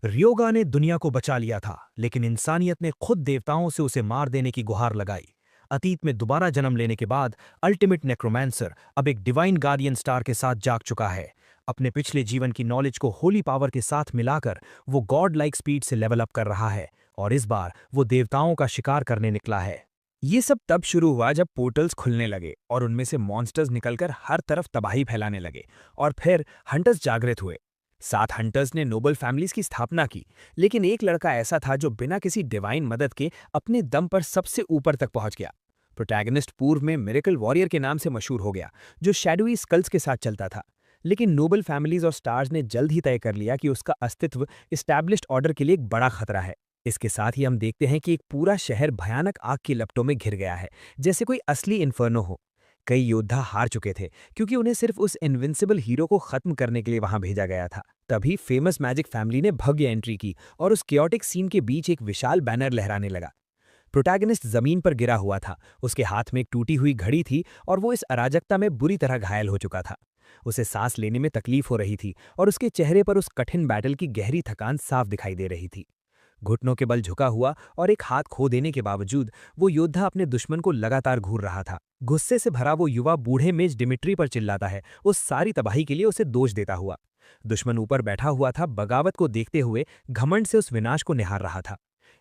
रियोगा ने दुनिया को बचा लिया था, लेकिन इंसानियत ने खुद देवताओं से उसे मार देने की गुहार लगाई। अतीत में दोबारा जन्म लेने के बाद अल्टीमेट नेक्रोमैंसर अब एक डिवाइन गार्डियन स्टार के साथ जाग चुका है। अपने पिछले जीवन की नॉलेज को होली पावर के साथ मिलाकर वो गॉड लाइक स्पीड से लेवल अप कर रहा है, और इस बार वो देवताओं का शिकार करने निकला है। ये सब तब शुरू हुआ जब पोर्टल्स खुलने लगे और उनमें से मॉन्स्टर्स निकलकर हर तरफ तबाही फैलाने लगे। और फिर हंटर्स जागृत हुए। 7 हंटर्स ने नोबल फैमिलीज की स्थापना की, लेकिन एक लड़का ऐसा था जो बिना किसी डिवाइन मदद के अपने दम पर सबसे ऊपर तक पहुंच गया। प्रोटैगनिस्ट पूर्व में मिरेकल वॉरियर के नाम से मशहूर हो गया, जो शैडोई स्कल्स के साथ चलता था। लेकिन नोबल फैमिलीज और स्टार्स ने जल्द ही तय कर लिया कि उसका अस्तित्व इस्टैब्लिश्ड ऑर्डर के लिए एक बड़ा खतरा है। इसके साथ ही हम देखते हैं कि एक पूरा शहर भयानक आग की लपटों में घिर गया है, जैसे कोई असली इन्फर्नो हो। कई योद्धा हार चुके थे, क्योंकि उन्हें सिर्फ उस इनविंसिबल हीरो को खत्म करने के लिए वहां भेजा गया था। तभी फेमस मैजिक फैमिली ने भव्य एंट्री की और उस क्योटिक सीन के बीच एक विशाल बैनर लहराने लगा। प्रोटैगनिस्ट जमीन पर गिरा हुआ था, उसके हाथ में एक टूटी हुई घड़ी थी और वो इस अराजकता में बुरी तरह घायल हो चुका था। उसे सांस लेने में तकलीफ हो रही थी और उसके चेहरे पर उस कठिन बैटल की गहरी थकान साफ दिखाई दे रही थी। घुटनों के बल झुका हुआ और एक हाथ खो देने के बावजूद वो योद्धा अपने दुश्मन को लगातार घूर रहा था। गुस्से से भरा वो युवा बूढ़े मेज डिमिट्री पर चिल्लाता है, उस सारी तबाही के लिए उसे दोष देता हुआ। दुश्मन ऊपर बैठा हुआ था, बगावत को देखते हुए घमंड से उस विनाश को निहार रहा था।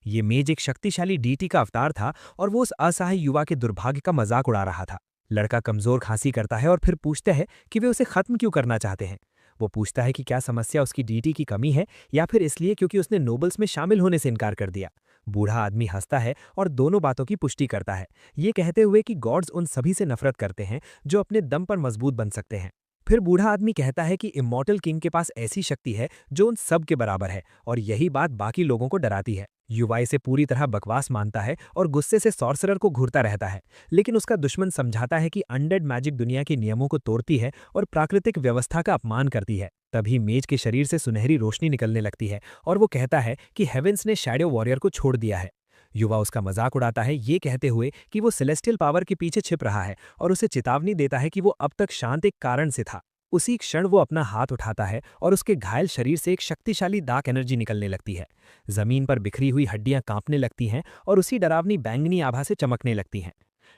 ये मेज एक शक्तिशाली डीटी का अवतार था और वो उस असहाय युवा के दुर्भाग्य का मजाक उड़ा रहा था। लड़का कमजोर खांसी करता है और फिर पूछता है कि वे उसे खत्म क्यों करना चाहते हैं। वो पूछता है कि क्या समस्या उसकी डीटी की कमी है, या फिर इसलिए क्योंकि उसने नोबल्स में शामिल होने से इनकार कर दिया। बूढ़ा आदमी हंसता है और दोनों बातों की पुष्टि करता है, ये कहते हुए कि गॉड्स उन सभी से नफरत करते हैं जो अपने दम पर मजबूत बन सकते हैं। फिर बूढ़ा आदमी कहता है कि इमॉर्टल किंग के पास ऐसी शक्ति है जो उन सब के बराबर है, और यही बात बाकी लोगों को डराती है। युवा इसे पूरी तरह बकवास मानता है और गुस्से से सॉर्सरर को घूरता रहता है, लेकिन उसका दुश्मन समझाता है कि अनडेड मैजिक दुनिया के नियमों को तोड़ती है और प्राकृतिक व्यवस्था का अपमान करती है। तभी मेज के शरीर से सुनहरी रोशनी निकलने लगती है और वो कहता है कि हेवेंस ने शैडो वॉरियर को छोड़ दिया है। युवा उसका मजाक उड़ाता है, ये कहते हुए कि वो सेलेस्टियल पावर के पीछे छिप रहा है, और उसे चेतावनी देता है कि वो अब तक शांत एक कारण से था। उसी क्षण वो अपना हाथ उठाता है और उसके घायल शरीर से एक शक्तिशाली डार्क एनर्जी निकलने लगती है। जमीन पर बिखरी हुई हड्डियां कांपने लगती हैं और उसी डरावनी बैंगनी आभा से चमकने लगती हैं।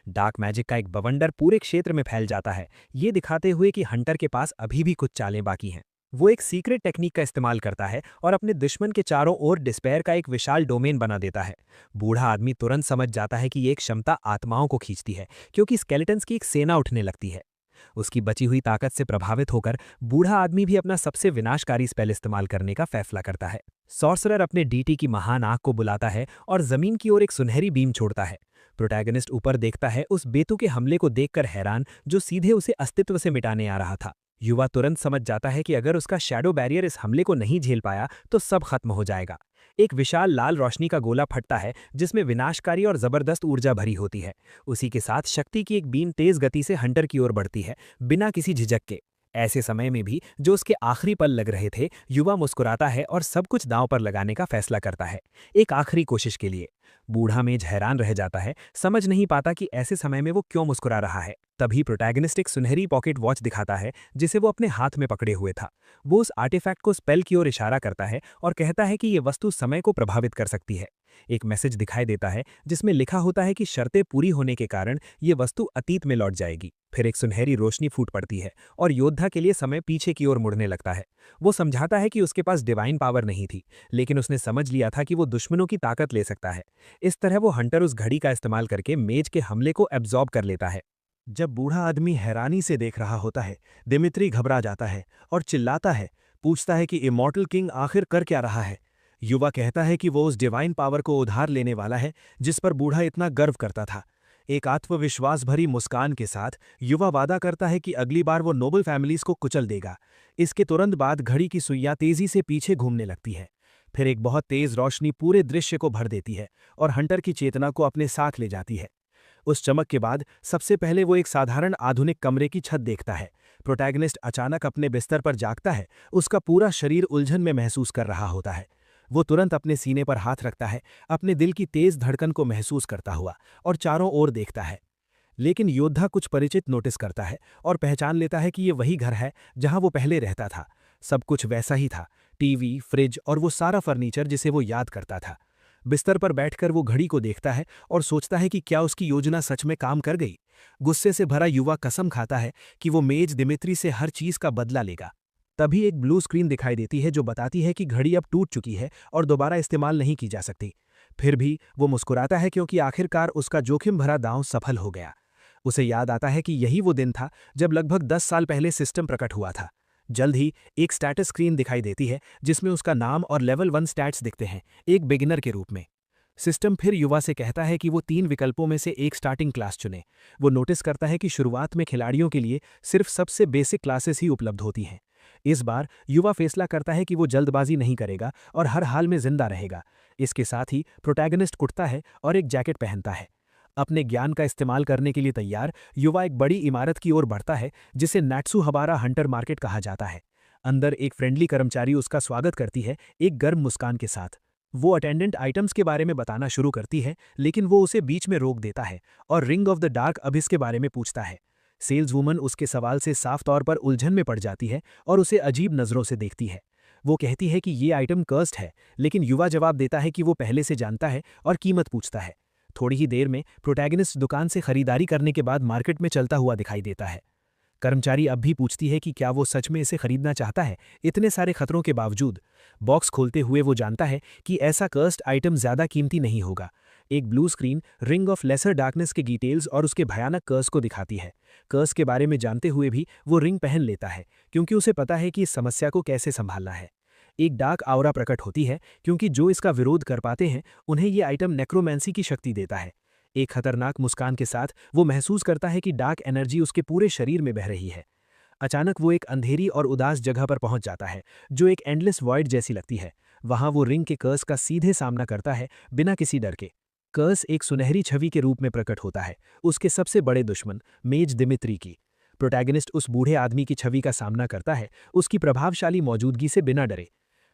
डार्क मैजिक का एक बवंडर पूरे क्षेत्र में फैल जाता है, ये दिखाते हुए कि हंटर के पास अभी भी कुछ चालें बाकी हैं। वो एक सीक्रेट टेक्निक का इस्तेमाल करता है और अपने दुश्मन के चारों ओर डिस्पेयर का एक विशाल डोमेन बना देता है। बूढ़ा आदमी तुरंत समझ जाता है कि ये एक क्षमता आत्माओं को खींचती है, क्योंकि स्केलेटन्स की एक सेना उठने लगती है। उसकी बची हुई ताकत से प्रभावित होकर बूढ़ा आदमी भी अपना सबसे विनाशकारी स्पेल इस्तेमाल करने का फैसला करता है। सॉर्सरर अपने डीटी की महान आग को बुलाता है और जमीन की ओर एक सुनहरी बीम छोड़ता है। प्रोटैगनिस्ट ऊपर देखता है, उस बेतु के हमले को देखकर हैरान, जो सीधे उसे अस्तित्व से मिटाने आ रहा था। युवा तुरंत समझ जाता है कि अगर उसका शैडो बैरियर इस हमले को नहीं झेल पाया तो सब खत्म हो जाएगा। एक विशाल लाल रोशनी का गोला फटता है, जिसमें विनाशकारी और जबरदस्त ऊर्जा भरी होती है। उसी के साथ शक्ति की एक बीम तेज गति से हंटर की ओर बढ़ती है, बिना किसी झिझक के। ऐसे समय में भी जो उसके आखिरी पल लग रहे थे, युवा मुस्कुराता है और सब कुछ दांव पर लगाने का फैसला करता है, एक आखिरी कोशिश के लिए। बूढ़ा मेज हैरान रह जाता है, समझ नहीं पाता कि ऐसे समय में वो क्यों मुस्कुरा रहा है। तभी प्रोटैगनिस्ट एक सुनहरी पॉकेट वॉच दिखाता है, जिसे वो अपने हाथ में पकड़े हुए था। वो उस आर्टिफैक्ट को स्पेल की ओर इशारा करता है और कहता है कि ये वस्तु समय को प्रभावित कर सकती है। एक मैसेज दिखाई देता है, जिसमें लिखा होता है कि शर्तें पूरी होने के कारण ये वस्तु अतीत में लौट जाएगी। फिर एक सुनहरी रोशनी फूट पड़ती है और योद्धा के लिए समय पीछे की ओर मुड़ने लगता है। वो समझाता है कि उसके पास डिवाइन पावर नहीं थी, लेकिन उसने समझ लिया था कि वो दुश्मनों की ताकत ले सकता है। इस तरह वो हंटर उस घड़ी का इस्तेमाल करके मेज के हमले को एब्जॉर्ब कर लेता है। जब बूढ़ा आदमी हैरानी से देख रहा होता है, दिमित्री घबरा जाता है और चिल्लाता है, पूछता है कि इमॉर्टल किंग आखिर कर क्या रहा है। युवा कहता है कि वो उस डिवाइन पावर को उधार लेने वाला है, जिस पर बूढ़ा इतना गर्व करता था। एक आत्मविश्वास भरी मुस्कान के साथ युवा वादा करता है कि अगली बार वो नोबल फैमिलीज को कुचल देगा। इसके तुरंत बाद घड़ी की सुइयां तेजी से पीछे घूमने लगती है। फिर एक बहुत तेज रोशनी पूरे दृश्य को भर देती है और हंटर की चेतना को अपने साथ ले जाती है। उस चमक के बाद सबसे पहले वो एक साधारण आधुनिक कमरे की छत देखता है। प्रोटैगनिस्ट अचानक अपने बिस्तर पर जागता है, उसका पूरा शरीर उलझन में महसूस कर रहा होता है। वो तुरंत अपने सीने पर हाथ रखता है, अपने दिल की तेज धड़कन को महसूस करता हुआ, और चारों ओर देखता है। लेकिन योद्धा कुछ परिचित नोटिस करता है और पहचान लेता है कि ये वही घर है जहां वो पहले रहता था। सब कुछ वैसा ही था, टीवी, फ्रिज और वो सारा फर्नीचर जिसे वो याद करता था। बिस्तर पर बैठकर वो घड़ी को देखता है और सोचता है कि क्या उसकी योजना सच में काम कर गई। गुस्से से भरा युवा कसम खाता है कि वो मेज दिमित्री से हर चीज का बदला लेगा। तभी एक ब्लू स्क्रीन दिखाई देती है जो बताती है कि घड़ी अब टूट चुकी है और दोबारा इस्तेमाल नहीं की जा सकती। फिर भी वो मुस्कुराता है क्योंकि आखिरकार उसका जोखिम भरा दांव सफल हो गया। उसे याद आता है कि यही वो दिन था जब लगभग 10 साल पहले सिस्टम प्रकट हुआ था। जल्द ही एक स्टैटस स्क्रीन दिखाई देती है जिसमें उसका नाम और लेवल 1 स्टैट्स दिखते हैं, एक बिगिनर के रूप में। सिस्टम फिर युवा से कहता है कि वो 3 विकल्पों में से एक स्टार्टिंग क्लास चुने। वो नोटिस करता है कि शुरुआत में खिलाड़ियों के लिए सिर्फ सबसे बेसिक क्लासेस ही उपलब्ध होती हैं। इस बार युवा फैसला करता है कि वो जल्दबाजी नहीं करेगा और हर हाल में जिंदा रहेगा। इसके साथ ही प्रोटैगनिस्ट उठता है और एक जैकेट पहनता है। अपने ज्ञान का इस्तेमाल करने के लिए तैयार युवा एक बड़ी इमारत की ओर बढ़ता है जिसे नाट्सुहबारा हंटर मार्केट कहा जाता है। अंदर एक फ्रेंडली कर्मचारी उसका स्वागत करती है, एक गर्म मुस्कान के साथ। वो अटेंडेंट आइटम्स के बारे में बताना शुरू करती है, लेकिन वो उसे बीच में रोक देता है और ring of the dark Abish के बारे में पूछता है। सेल्सवुमन उसके सवाल से साफ तौर पर उलझन में पड़ जाती है और उसे अजीब नज़रों से देखती है। वो कहती है कि ये आइटम कर्स्ड है, लेकिन युवा जवाब देता है कि वो पहले से जानता है और कीमत पूछता है। थोड़ी ही देर में प्रोटैगनिस्ट दुकान से खरीदारी करने के बाद मार्केट में चलता हुआ दिखाई देता है। कर्मचारी अब भी पूछती है कि क्या वो सच में इसे खरीदना चाहता है, इतने सारे खतरों के बावजूद। बॉक्स खोलते हुए वो जानता है कि ऐसा कर्स्ड आइटम ज़्यादा कीमती नहीं होगा। एक blue screen ring of lesser darkness के डिटेल्स और उसके भयानक कर्स को दिखाती है। कर्स के बारे में जानते हुए भी वो रिंग पहन लेता है क्योंकि उसे पता है कि इस समस्या को कैसे संभालना है। एक डार्क आउरा प्रकट होती है क्योंकि जो इसका विरोध कर पाते हैं उन्हें ये आइटम नेक्रोमेंसी की शक्ति देता है। एक खतरनाक मुस्कान के साथ वो महसूस करता है कि डार्क एनर्जी उसके पूरे शरीर में बह रही है। अचानक वो एक अंधेरी और उदास जगह पर पहुंच जाता है जो एक एंडलेस वॉइड जैसी लगती है। वहां वो रिंग के कर्स का सीधे सामना करता है बिना किसी डर के। कर्स एक सुनहरी छवि के रूप में प्रकट होता है, उसके सबसे बड़े दुश्मन मेज दिमित्री की। प्रोटैगनिस्ट उस बूढ़े आदमी की छवि का सामना करता है, उसकी प्रभावशाली मौजूदगी से बिना डरे।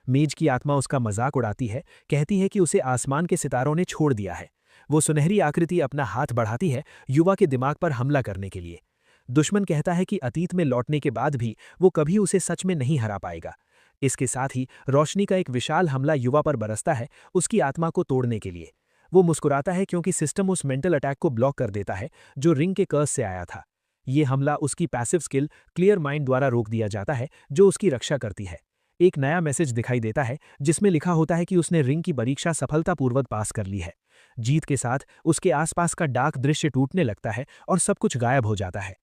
मेज की आत्मा उसका मजाक उड़ाती है, कहती है कि उसे आसमान के सितारों ने छोड़ दिया है। वो सुनहरी आकृति अपना हाथ बढ़ाती है युवा के दिमाग पर हमला करने के लिए। दुश्मन कहता है कि अतीत में लौटने के बाद भी वो कभी उसे सच में नहीं हरा पाएगा। इसके साथ ही रोशनी का एक विशाल हमला युवा पर बरसता है, उसकी आत्मा को तोड़ने के लिए। वो मुस्कुराता है क्योंकि सिस्टम उस मेंटल अटैक को ब्लॉक कर देता है जो रिंग के कर्स से आया था। ये हमला उसकी पैसिव स्किल क्लियर माइंड द्वारा रोक दिया जाता है जो उसकी रक्षा करती है। एक नया मैसेज दिखाई देता है जिसमें लिखा होता है कि उसने रिंग की परीक्षा सफलतापूर्वक पास कर ली है। जीत के साथ उसके आसपास का डार्क दृश्य टूटने लगता है और सब कुछ गायब हो जाता है।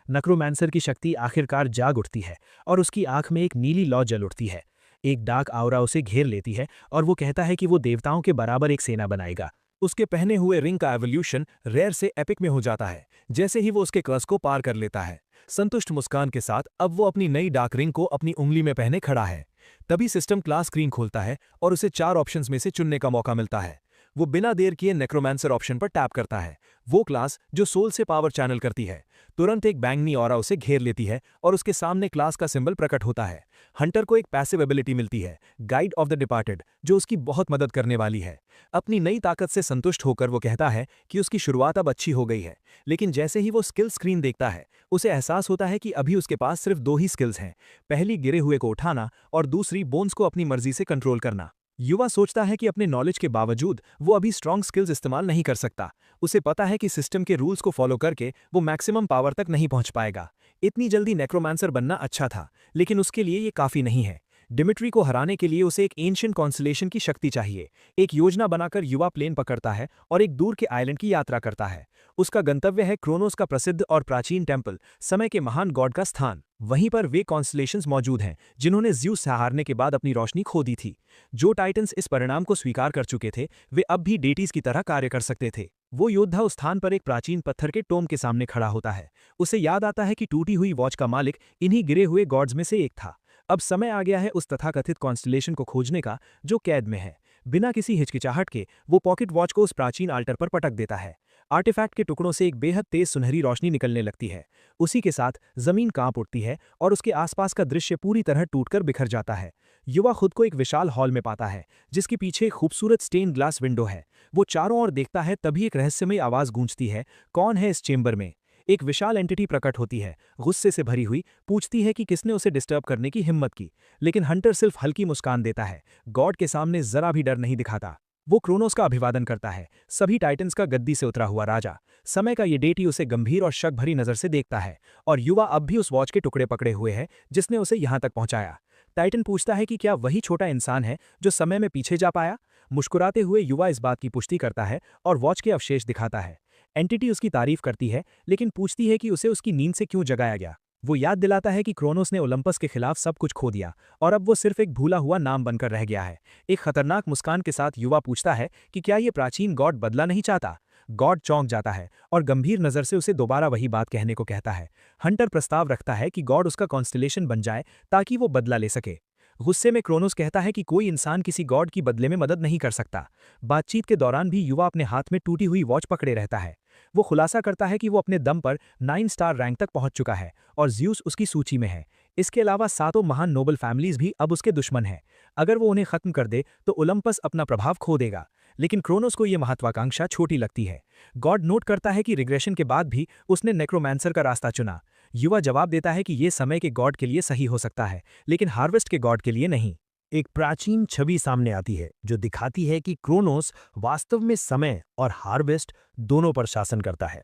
नक्रोमैंसर की शक्ति आखिरकार जाग उठती है और उसकी आंख में एक नीली लौ जल उठती है। एक डार्क आउरा उसे घेर लेती है और वो कहता है कि वो देवताओं के बराबर एक सेना बनाएगा। उसके पहने हुए रिंग का एवोल्यूशन रेयर से एपिक में हो जाता है जैसे ही वो उसके कर्स को पार कर लेता है। संतुष्ट मुस्कान के साथ अब वो अपनी नई डार्क रिंग को अपनी उंगली में पहने खड़ा है। तभी सिस्टम क्लास स्क्रीन खोलता है और उसे 4 ऑप्शंस में से चुनने का मौका मिलता है। वो बिना देर किए नेक्रोमैंसर ऑप्शन पर टैप करता है, वो क्लास जो सोल से पावर चैनल करती है। तुरंत एक बैंगनी ऑरा उसे घेर लेती है और उसके सामने क्लास का सिंबल प्रकट होता है। हंटर को एक पैसिव एबिलिटी मिलती है, गाइड ऑफ द डिपार्टेड, जो उसकी बहुत मदद करने वाली है। अपनी नई ताकत से संतुष्ट होकर वो कहता है कि उसकी शुरुआत अब अच्छी हो गई है, लेकिन जैसे ही वो स्किल स्क्रीन देखता है उसे एहसास होता है कि अभी उसके पास सिर्फ 2 ही स्किल्स हैं, पहली गिरे हुए को उठाना और दूसरी बोन्स को अपनी मर्जी से कंट्रोल करना। युवा सोचता है कि अपने नॉलेज के बावजूद वो अभी स्ट्रॉन्ग स्किल्स इस्तेमाल नहीं कर सकता। उसे पता है कि सिस्टम के रूल्स को फॉलो करके वो मैक्सिमम पावर तक नहीं पहुंच पाएगा। इतनी जल्दी नेक्रोमैंसर बनना अच्छा था, लेकिन उसके लिए ये काफी नहीं है। डिमिट्री को हराने के लिए उसे एक एंशिएंट कॉन्स्टलेशन की शक्ति चाहिए। एक योजना बनाकर युवा प्लेन पकड़ता है और एक दूर के आइलैंड की यात्रा करता है। उसका गंतव्य है क्रोनोस का प्रसिद्ध और प्राचीन टेम्पल, समय के महान गॉड का स्थान। वहीं पर वे कॉन्स्टलेशंस मौजूद हैं जिन्होंने ज़्यूस से हारने के बाद अपनी रोशनी खो दी थी। जो टाइटन्स इस परिणाम को स्वीकार कर चुके थे वे अब भी डेटीज की तरह कार्य कर सकते थे। वो योद्धा उस स्थान पर एक प्राचीन पत्थर के टोम के सामने खड़ा होता है। उसे याद आता है कि टूटी हुई वॉच का मालिक इन्हीं गिरे हुए गॉड्स में से एक था। अब समय आ गया है उस तथाकथित कॉन्स्टलेशन को खोजने का जो कैद में है। बिना किसी हिचकिचाहट के वो पॉकेट वॉच को उस प्राचीन आल्टर पर पटक देता है। आर्टिफैक्ट के टुकड़ों से एक बेहद तेज सुनहरी रोशनी निकलने लगती है। उसी के साथ जमीन कांप उठती है और उसके आसपास का दृश्य पूरी तरह टूटकर बिखर जाता है। युवा खुद को एक विशाल हॉल में पाता है जिसके पीछे एक खूबसूरत स्टेन ग्लास विंडो है। वो चारों ओर देखता है, तभी एक रहस्यमयी आवाज गूंजती है, कौन है इस चेंबर में। एक विशाल एंटिटी प्रकट होती है, गुस्से से भरी हुई, पूछती है कि किसने उसे डिस्टर्ब करने की हिम्मत की। लेकिन हंटर सिर्फ हल्की मुस्कान देता है, गॉड के सामने जरा भी डर नहीं दिखाता। वो क्रोनोस का अभिवादन करता है, सभी टाइटन्स का गद्दी से उतरा हुआ राजा। समय का ये डेटी उसे गंभीर और शक भरी नजर से देखता है, और युवा अब भी उस वॉच के टुकड़े पकड़े हुए है जिसने उसे यहाँ तक पहुंचाया। टाइटन पूछता है कि क्या वही छोटा इंसान है जो समय में पीछे जा पाया। मुस्कुराते हुए युवा इस बात की पुष्टि करता है और वॉच के अवशेष दिखाता है। एंटिटी उसकी तारीफ करती है, लेकिन पूछती है कि उसे उसकी नींद से क्यों जगाया गया। वो याद दिलाता है कि क्रोनोस ने ओलंपस के खिलाफ सब कुछ खो दिया और अब वो सिर्फ एक भूला हुआ नाम बनकर रह गया है। एक खतरनाक मुस्कान के साथ युवा पूछता है कि क्या ये प्राचीन गॉड बदला नहीं चाहता। गॉड चौंक जाता है और गंभीर नजर से उसे दोबारा वही बात कहने को कहता है। हंटर प्रस्ताव रखता है कि गॉड उसका कॉन्स्टिलेशन बन जाए ताकि वो बदला ले सके। गुस्से में क्रोनोस कहता है कि कोई इंसान किसी गॉड की बदले में मदद नहीं कर सकता। बातचीत के दौरान भी युवा अपने हाथ में टूटी हुई वॉच पकड़े रहता है। वो खुलासा करता है कि वो अपने दम पर 9 स्टार रैंक तक पहुंच चुका है और ज्यूस उसकी सूची में है। इसके अलावा 7 महान नोबल फैमिलीज भी अब उसके दुश्मन हैं। अगर वो उन्हें खत्म कर दे तो ओलंपस अपना प्रभाव खो देगा। लेकिन क्रोनोस को यह महत्वाकांक्षा छोटी लगती है। गॉड नोट करता है कि रिग्रेशन के बाद भी उसने नेक्रोमैंसर का रास्ता चुना। युवा जवाब देता है कि यह समय के गॉड के लिए सही हो सकता है, लेकिन हार्वेस्ट के गॉड के लिए नहीं। एक प्राचीन छवि सामने आती है जो दिखाती है कि क्रोनोस वास्तव में समय और हार्वेस्ट दोनों पर शासन करता है।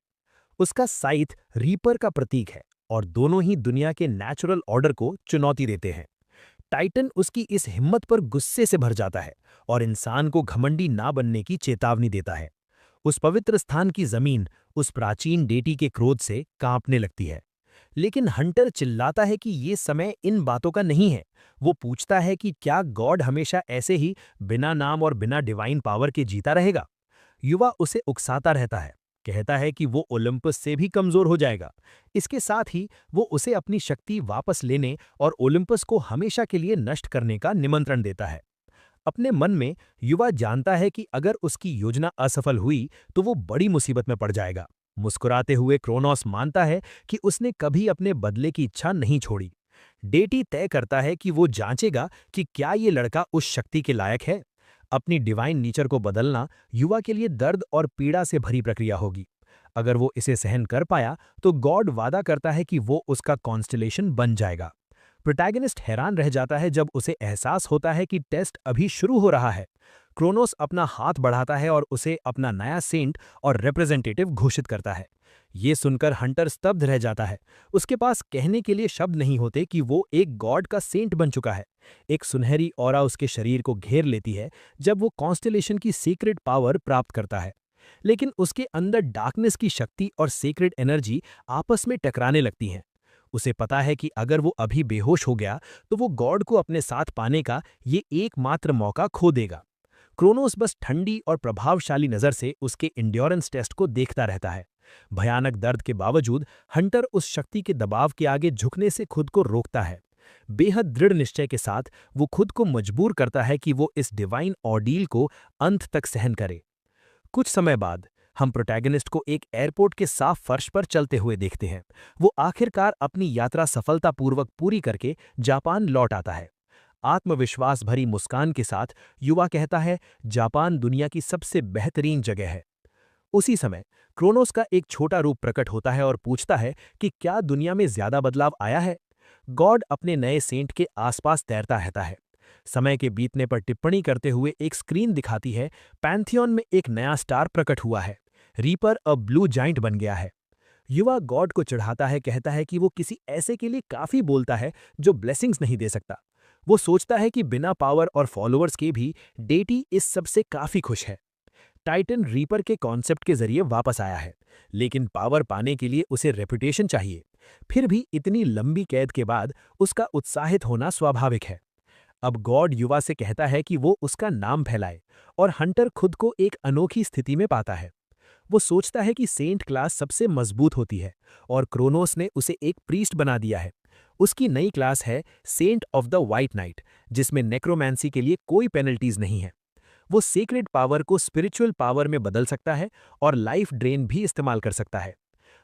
उसका साइथ रीपर का प्रतीक है और दोनों ही दुनिया के नेचुरल ऑर्डर को चुनौती देते हैं। टाइटन उसकी इस हिम्मत पर गुस्से से भर जाता है और इंसान को घमंडी ना बनने की चेतावनी देता है। उस पवित्र स्थान की जमीन उस प्राचीन डेटी के क्रोध से कांपने लगती है। लेकिन हंटर चिल्लाता है कि ये समय इन बातों का नहीं है। वो पूछता है कि क्या गॉड हमेशा ऐसे ही बिना नाम और बिना डिवाइन पावर के जीता रहेगा। युवा उसे उकसाता रहता है, कहता है कि वो ओलंपस से भी कमजोर हो जाएगा। इसके साथ ही वो उसे अपनी शक्ति वापस लेने और ओलंपस को हमेशा के लिए नष्ट करने का निमंत्रण देता है। अपने मन में युवा जानता है कि अगर उसकी योजना असफल हुई तो वो बड़ी मुसीबत में पड़ जाएगा। मुस्कुराते हुए क्रोनोस मानता है कि उसने कभी अपने बदले की इच्छा नहीं छोड़ी। डेटी तय करता है कि वो जांचेगा कि क्या ये लड़का उस शक्ति के लायक है। अपनी डिवाइन नेचर को बदलना युवा के लिए दर्द और पीड़ा से भरी प्रक्रिया होगी। अगर वो इसे सहन कर पाया तो गॉड वादा करता है कि वो उसका कॉन्स्टलेशन बन जाएगा। प्रोटैगनिस्ट हैरान रह जाता है जब उसे एहसास होता है कि टेस्ट अभी शुरू हो रहा है। क्रोनोस अपना हाथ बढ़ाता है और उसे अपना नया सेंट और रिप्रेजेंटेटिव घोषित करता है। ये सुनकर हंटर स्तब्ध रह जाता है। उसके पास कहने के लिए शब्द नहीं होते कि वो एक गॉड का सेंट बन चुका है। एक सुनहरी ऑरा उसके शरीर को घेर लेती है जब वो कॉन्स्टेलेशन की सीक्रेट पावर प्राप्त करता है। लेकिन उसके अंदर डार्कनेस की शक्ति और सीक्रेट एनर्जी आपस में टकराने लगती हैं। उसे पता है कि अगर वो अभी बेहोश हो गया तो वो गॉड को अपने साथ पाने का ये एकमात्र मौका खो देगा। क्रोनोस बस ठंडी और प्रभावशाली नजर से उसके इंड्योरेंस टेस्ट को देखता रहता है। भयानक दर्द के बावजूद हंटर उस शक्ति के दबाव के आगे झुकने से खुद को रोकता है। बेहद दृढ़ निश्चय के साथ वो खुद को मजबूर करता है कि वो इस डिवाइन ऑर्डील को अंत तक सहन करे। कुछ समय बाद हम प्रोटैगनिस्ट को एक एयरपोर्ट के साफ फर्श पर चलते हुए देखते हैं। वो आखिरकार अपनी यात्रा सफलतापूर्वक पूरी करके जापान लौट आता है। आत्मविश्वास भरी मुस्कान के साथ युवा कहता है, जापान दुनिया की सबसे बेहतरीन जगह है। उसी समय क्रोनोस का एक छोटा रूप प्रकट होता है और पूछता है कि क्या दुनिया में ज्यादा बदलाव आया है। गॉड अपने नए सेंट के आसपास तैरता रहता है। समय के बीतने पर टिप्पणी करते हुए एक स्क्रीन दिखाती है, पैंथियन में एक नया स्टार प्रकट हुआ है। रीपर अब ब्लू जाइंट बन गया है। युवा गॉड को चढ़ाता है, कहता है कि वो किसी ऐसे के लिए काफी बोलता है जो ब्लेसिंग्स नहीं दे सकता। वो सोचता है कि बिना पावर और फॉलोअर्स के भी डेटी इस सबसे काफी खुश है। टाइटन रीपर के कॉन्सेप्ट के जरिए वापस आया है, लेकिन पावर पाने के लिए उसे रेपुटेशन चाहिए। फिर भी इतनी लंबी कैद के बाद उसका उत्साहित होना स्वाभाविक है। अब गॉड युवा से कहता है कि वो उसका नाम फैलाए, और हंटर खुद को एक अनोखी स्थिति में पाता है। वो सोचता है कि सेंट क्लास सबसे मजबूत होती है और क्रोनोस ने उसे एक प्रीस्ट बना दिया है। उसकी नई क्लास है saint of the white knight, जिसमें नेक्रोमैंसी के लिए कोई पेनल्टीज नहीं है। वो सीक्रेट पावर को स्पिरिचुअल पावर में बदल सकता है और लाइफ ड्रेन भी इस्तेमाल कर सकता है।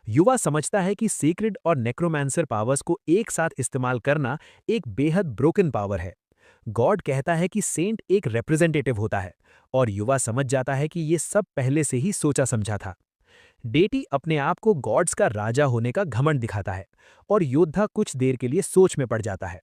युवा समझता है कि सीक्रेट और नेक्रोमैंसर पावर्स को एक साथ इस्तेमाल करना एक बेहद ब्रोकन पावर है। गॉड कहता है कि सेंट एक रिप्रेजेंटेटिव होता है, और युवा समझ जाता है कि ये सब पहले से ही सोचा समझा था। डेटी अपने आप को गॉड्स का राजा होने का घमंड दिखाता है और योद्धा कुछ देर के लिए सोच में पड़ जाता है।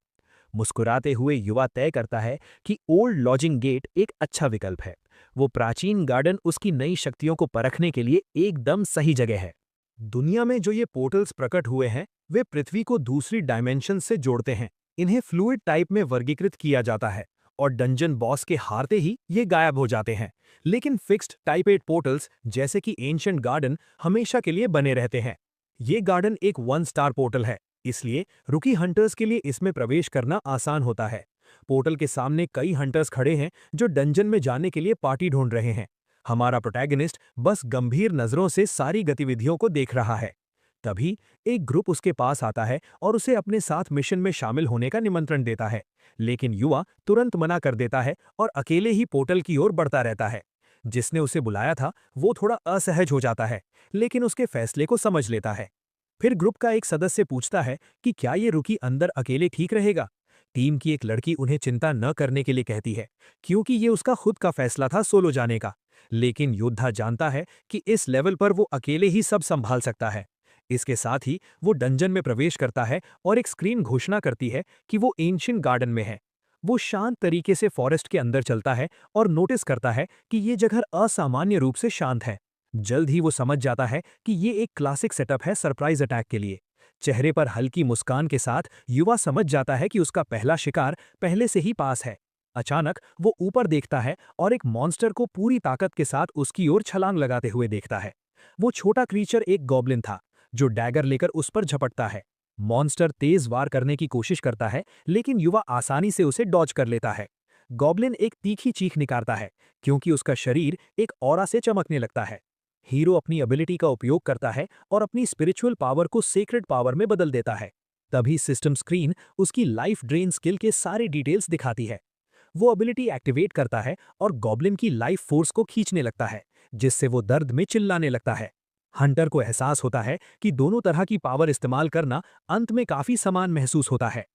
मुस्कुराते हुए युवा तय करता है कि ओल्ड लॉजिंग गेट एक अच्छा विकल्प है। वो प्राचीन गार्डन उसकी नई शक्तियों को परखने के लिए एकदम सही जगह है। दुनिया में जो ये पोर्टल्स प्रकट हुए हैं, वे पृथ्वी को दूसरी डायमेंशन से जोड़ते हैं। इन्हें फ्लूइड टाइप में वर्गीकृत किया जाता है और डंजन बॉस के हारते ही ये गायब हो जाते हैं। लेकिन फिक्स्ड टाइप 8 पोर्टल्स जैसे कि एंशिएंट गार्डन हमेशा के लिए बने रहते हैं। ये गार्डन एक 1 स्टार पोर्टल है, इसलिए रुकी हंटर्स के लिए इसमें प्रवेश करना आसान होता है। पोर्टल के सामने कई हंटर्स खड़े हैं जो डंजन में जाने के लिए पार्टी ढूंढ रहे हैं। हमारा प्रोटैगनिस्ट बस गंभीर नजरों से सारी गतिविधियों को देख रहा है। तभी एक ग्रुप उसके पास आता है और उसे अपने साथ मिशन में शामिल होने का निमंत्रण देता है, लेकिन युवा तुरंत मना कर देता है और अकेले ही पोर्टल की ओर बढ़ता रहता है। जिसने उसे बुलाया था वो थोड़ा असहज हो जाता है, लेकिन उसके फैसले को समझ लेता है। फिर ग्रुप का एक सदस्य पूछता है कि क्या ये रुकी अंदर अकेले ठीक रहेगा। टीम की एक लड़की उन्हें चिंता न करने के लिए कहती है, क्योंकि ये उसका खुद का फैसला था सोलो जाने का। लेकिन योद्धा जानता है कि इस लेवल पर वो अकेले ही सब संभाल सकता है। इसके साथ ही वो डंजन में प्रवेश करता है और एक स्क्रीन घोषणा करती है कि वो एंशिएंट गार्डन में है। वो शांत तरीके से फॉरेस्ट के अंदर चलता है और नोटिस करता है कि ये जगह असामान्य रूप से शांत है। जल्द ही वो समझ जाता है कि ये एक क्लासिक सेटअप है सरप्राइज अटैक के लिए। चेहरे पर हल्की मुस्कान के साथ युवा समझ जाता है कि उसका पहला शिकार पहले से ही पास है। अचानक वो ऊपर देखता है और एक मॉन्स्टर को पूरी ताकत के साथ उसकी ओर छलांग लगाते हुए देखता है। वो छोटा क्रीचर एक गॉब्लिन था जो डैगर लेकर उस पर झपटता है। मॉन्स्टर तेज वार करने की कोशिश करता है, लेकिन युवा आसानी से उसे डॉज कर लेता है। गॉब्लिन एक तीखी चीख निकालता है क्योंकि उसका शरीर एक ऑरा से चमकने लगता है। हीरो अपनी एबिलिटी का उपयोग करता है और अपनी स्पिरिचुअल पावर को सेक्रेड पावर में बदल देता है। तभी सिस्टम स्क्रीन उसकी लाइफ ड्रेन स्किल के सारे डिटेल्स दिखाती है। वो एबिलिटी एक्टिवेट करता है और गॉब्लिन की लाइफ फोर्स को खींचने लगता है, जिससे वो दर्द में चिल्लाने लगता है। हंटर को एहसास होता है कि दोनों तरह की पावर इस्तेमाल करना अंत में काफी समान महसूस होता है।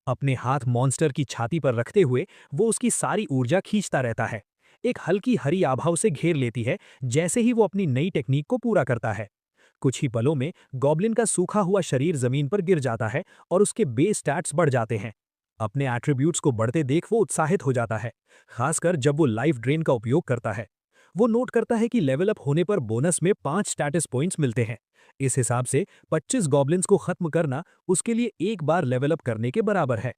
अपने हाथ मॉन्स्टर की छाती पर रखते हुए वो उसकी सारी ऊर्जा खींचता रहता है। एक हल्की हरी आभा उसे घेर लेती है जैसे ही वो अपनी नई टेक्निक को पूरा करता है। कुछ ही पलों में गॉब्लिन का सूखा हुआ शरीर जमीन पर गिर जाता है और उसके बेस स्टैट्स बढ़ जाते हैं। अपने एट्रीब्यूट्स को बढ़ते देख वो उत्साहित हो जाता है, खासकर जब वो लाइफ ड्रेन का उपयोग करता है। वो नोट करता है कि लेवल अप होने पर बोनस में 5 स्टेटस पॉइंट्स मिलते हैं। इस हिसाब से 25 गॉब्लिन्स को खत्म करना उसके लिए एक बार लेवल अप करने के बराबर है।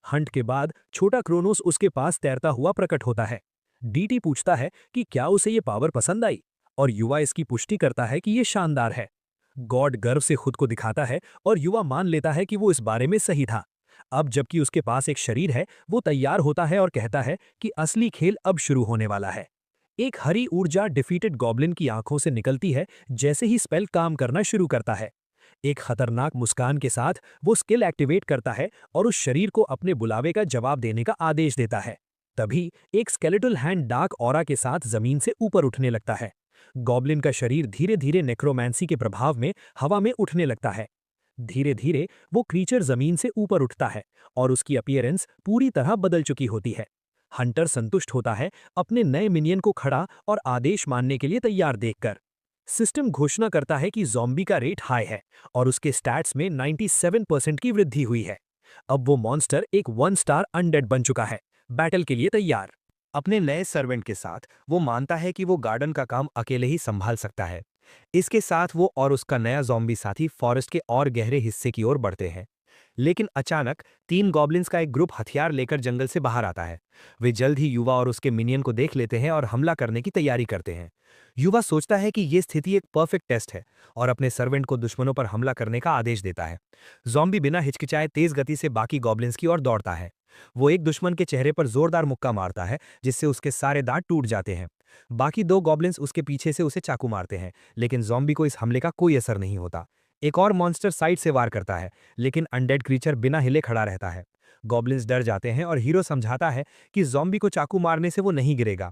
हंट के बाद छोटा क्रोनोस उसके पास तैरता हुआ प्रकट होता है। डीटी पूछता है कि क्या उसे ये पावर पसंद आई, और युवा इसकी पुष्टि करता है कि ये शानदार है। गॉड गर्व से खुद को दिखाता है और युवा मान लेता है कि वो इस बारे में सही था। अब जबकि उसके पास एक शरीर है, वो तैयार होता है और कहता है कि असली खेल अब शुरू होने वाला है। एक हरी ऊर्जा डिफीटेड गॉब्लिन की आंखों से निकलती है जैसे ही स्पेल काम करना शुरू करता है। एक खतरनाक मुस्कान के साथ वो स्किल एक्टिवेट करता है और उस शरीर को अपने बुलावे का जवाब देने का आदेश देता है। तभी एक स्केलेटल हैंड डार्क ऑरा के साथ जमीन से ऊपर उठने लगता है। गॉब्लिन का शरीर धीरे धीरे नेक्रोमैंसी के प्रभाव में हवा में उठने लगता है। धीरे धीरे वो क्रीचर जमीन से ऊपर उठता है और उसकी अपीयरेंस पूरी तरह बदल चुकी होती है। हंटर संतुष्ट होता है अपने नए मिनियन को खड़ा और आदेश मानने के लिए तैयार देखकर। सिस्टम घोषणा करता है कि ज़ॉम्बी का रेट हाई है और उसके स्टैट्स में 97% की वृद्धि हुई है। अब वो मॉन्स्टर एक 1 स्टार अनडेड बन चुका है, बैटल के लिए तैयार। अपने नए सर्वेंट के साथ वो मानता है कि वो गार्डन का काम अकेले ही संभाल सकता है। इसके साथ वो और उसका नया ज़ॉम्बी साथी फॉरेस्ट के और गहरे हिस्से की ओर बढ़ते हैं। लेकिन अचानक 3 गॉब्लिन्स का एक ग्रुप हथियार लेकर जंगल से बाहर आता है। वे जल्द ही युवा और उसके मिनियन को देख लेते हैं और हमला करने की तैयारी करते हैं। युवा सोचता है कि यह स्थिति एक परफेक्ट टेस्ट है और अपने सर्वेंट को दुश्मनों पर हमला करने का आदेश देता है। ज़ॉम्बी बिना हिचकिचाए तेज गति से बाकी गॉब्लिन्स की ओर दौड़ता है। वो एक दुश्मन के चेहरे पर जोरदार मुक्का मारता है जिससे उसके सारे दांत टूट जाते हैं। बाकी 2 गॉब्लिन्स उसके पीछे से उसे चाकू मारते हैं, लेकिन ज़ॉम्बी को इस हमले का कोई असर नहीं होता। एक और मॉन्स्टर साइड से वार करता है, लेकिन अनडेड क्रीचर बिना हिले खड़ा रहता है। गॉब्लिन्स डर जाते हैं और हीरो समझाता है कि ज़ॉम्बी को चाकू मारने से वो नहीं गिरेगा।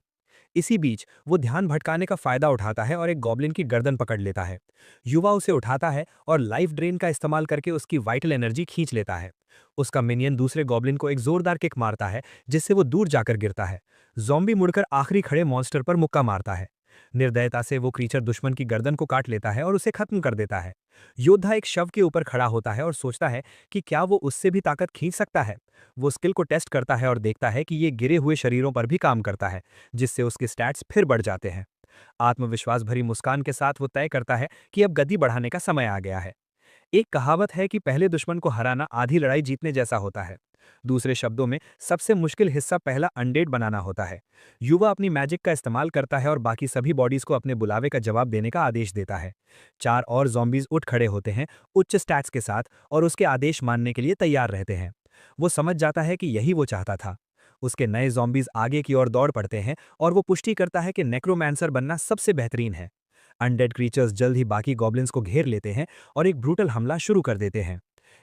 इसी बीच वो ध्यान भटकाने का फायदा उठाता है और एक गॉब्लिन की गर्दन पकड़ लेता है। युवा उसे उठाता है और लाइफ ड्रेन का इस्तेमाल करके उसकी वाइटल एनर्जी खींच लेता है। उसका मिनियन दूसरे गॉब्लिन को एक जोरदार किक मारता है जिससे वो दूर जाकर गिरता है। ज़ॉम्बी मुड़कर आखिरी खड़े मॉन्स्टर पर मुक्का मारता है। निर्दयता से वो क्रीचर दुश्मन की गर्दन को काट लेता है और उसे खत्म कर देता है। योद्धा एक शव के ऊपर खड़ा होता है और सोचता है कि क्या वो उससे भी ताकत खींच सकता है। वो स्किल को टेस्ट करता है और देखता है कि ये गिरे हुए शरीरों पर भी काम करता है, जिससे उसके स्टैट्स फिर बढ़ जाते हैं। आत्मविश्वास भरी मुस्कान के साथ वो तय करता है कि अब गति बढ़ाने का समय आ गया है। एक कहावत है कि पहले दुश्मन को हराना आधी लड़ाई जीतने जैसा होता है। दूसरे शब्दों में, सबसे मुश्किल हिस्सा पहला अनडेड बनाना होता है। युवा अपनी मैजिक का इस्तेमाल करता है और बाकी सभी बॉडीज को अपने बुलावे का जवाब देने का आदेश देता है। 4 और जॉम्बीज उठ खड़े होते हैं, उच्च स्टैट्स के साथ, और उसके आदेश मानने के लिए तैयार रहते हैं। वो समझ जाता है कि यही वो चाहता था। उसके नए जॉम्बीज आगे की ओर दौड़ पड़ते हैं और वो पुष्टि करता है कि नेक्रोमैंसर बनना सबसे बेहतरीन है। अनडेड क्रीचर्स जल्द ही बाकी गॉब्लिन्स को घेर लेते हैं और एक ब्रूटल हमला शुरू कर देते हैं।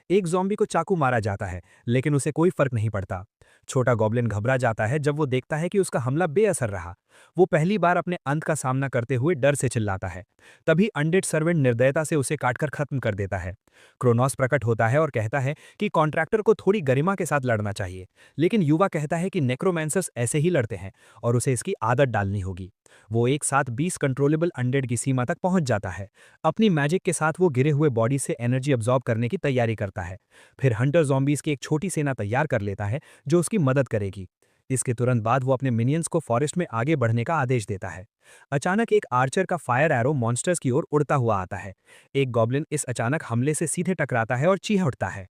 एक ज़ॉम्बी को चाकू मारा जाता है, लेकिन उसे कोई फर्क नहीं पड़ता। छोटा गॉब्लिन घबरा जाता है जब वो देखता है कि उसका हमला बेअसर रहा। वो पहली बार अपने अंत का सामना करते हुए डर से चिल्लाता है। तभी अनडेड सर्वेंट निर्दयता से उसे काटकर खत्म कर देता है। क्रोनोस प्रकट होता है और कहता है कि कॉन्ट्रैक्टर को थोड़ी गरिमा के साथ लड़ना चाहिए, लेकिन युवा कहता है कि नेक्रोमैंसर्स ऐसे ही लड़ते हैं और उसे इसकी आदत डालनी होगी। वो एक साथ 20 कंट्रोलेबल अनडेड की सीमा तक पहुंच जाता है। अपनी मैजिक के साथ वो गिरे हुए बॉडी से एनर्जी अब्जॉर्ब करने की तैयारी करता है। फिर हंटर ज़ॉम्बीज़ की एक छोटी सेना तैयार कर लेता है जो उसकी मदद करेगी। इसके तुरंत बाद वो अपने मिनियंस को फॉरेस्ट में आगे बढ़ने का आदेश देता है। अचानक एक आर्चर का फायर एरो मॉन्स्टर्स की ओर उड़ता हुआ आता है। एक गॉब्लिन इस अचानक हमले से सीधे टकराता है और चीख उठता है।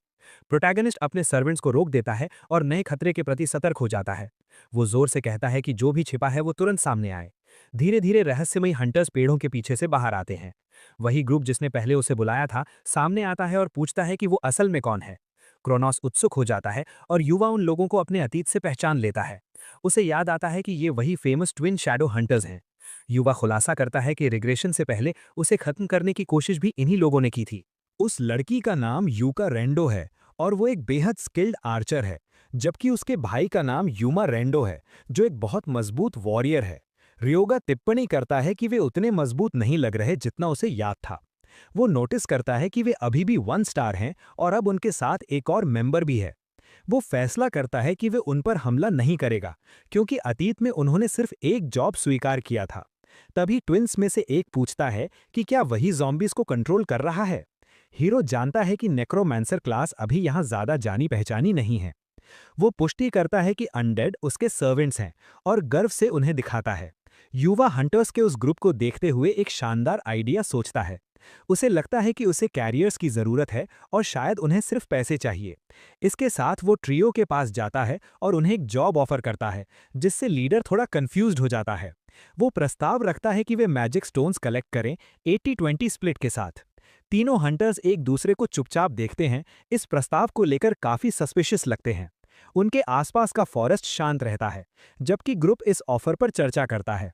प्रोटैगनिस्ट अपने सर्वेंट्स को रोक देता है और नए खतरे के प्रति सतर्क हो जाता है। वो जोर से कहता है कि जो भी छिपा है वो तुरंत सामने आए। धीरे धीरे रहस्यमयी हंटर्स पेड़ों के पीछे से बाहर आते हैं। वही ग्रुप जिसने पहले उसे बुलाया था सामने आता है और पूछता है कि वो असल में कौन है। क्रोनोस उत्सुक हो जाता है और युवा उन लोगों को अपने अतीत से पहचान लेता है। उसे याद आता है कि ये वही फेमस ट्विन शैडो हंटर्स हैं। युवा खुलासा करता है कि रिग्रेशन से पहले उसे खत्म करने की कोशिश भी इन्हीं लोगों ने की थी। उस लड़की का नाम यूका रेंडो है और वो एक बेहद स्किल्ड आर्चर है, जबकि उसके भाई का नाम यूमा रेंडो है, जो एक बहुत मजबूत वॉरियर है। रियोगा टिप्पणी करता है कि वे उतने मजबूत नहीं लग रहे जितना उसे याद था। वो नोटिस करता है कि वे अभी भी 1 स्टार हैं और अब उनके साथ एक और मेंबर भी है। वो फैसला करता है कि वे उन पर हमला नहीं करेगा, क्योंकि अतीत में उन्होंने सिर्फ एक जॉब स्वीकार किया था। तभी ट्विंस में से एक पूछता है कि क्या वही ज़ॉम्बीज़ को कंट्रोल कर रहा है। हीरो जानता है कि नेक्रोमैंसर क्लास अभी यहाँ ज़्यादा जानी पहचानी नहीं है। वो पुष्टि करता है कि अनडेड उसके सर्वेंट्स हैं और गर्व से उन्हें दिखाता है। युवा हंटर्स के उस ग्रुप को देखते हुए एक शानदार आइडिया सोचता है। उसे लगता है कि उसे कैरियर्स की ज़रूरत है और शायद उन्हें सिर्फ पैसे चाहिए। इसके साथ वो ट्रियो के पास जाता है और उन्हें एक जॉब ऑफर करता है, जिससे लीडर थोड़ा कंफ्यूज्ड हो जाता है। वो प्रस्ताव रखता है कि वे मैजिक स्टोन्स कलेक्ट करें 80-20 स्प्लिट के साथ। तीनों हंटर्स एक दूसरे को चुपचाप देखते हैं, इस प्रस्ताव को लेकर काफी सस्पिशियस लगते हैं। उनके आसपास का फॉरेस्ट शांत रहता है, जबकि ग्रुप इस ऑफर पर चर्चा करता है।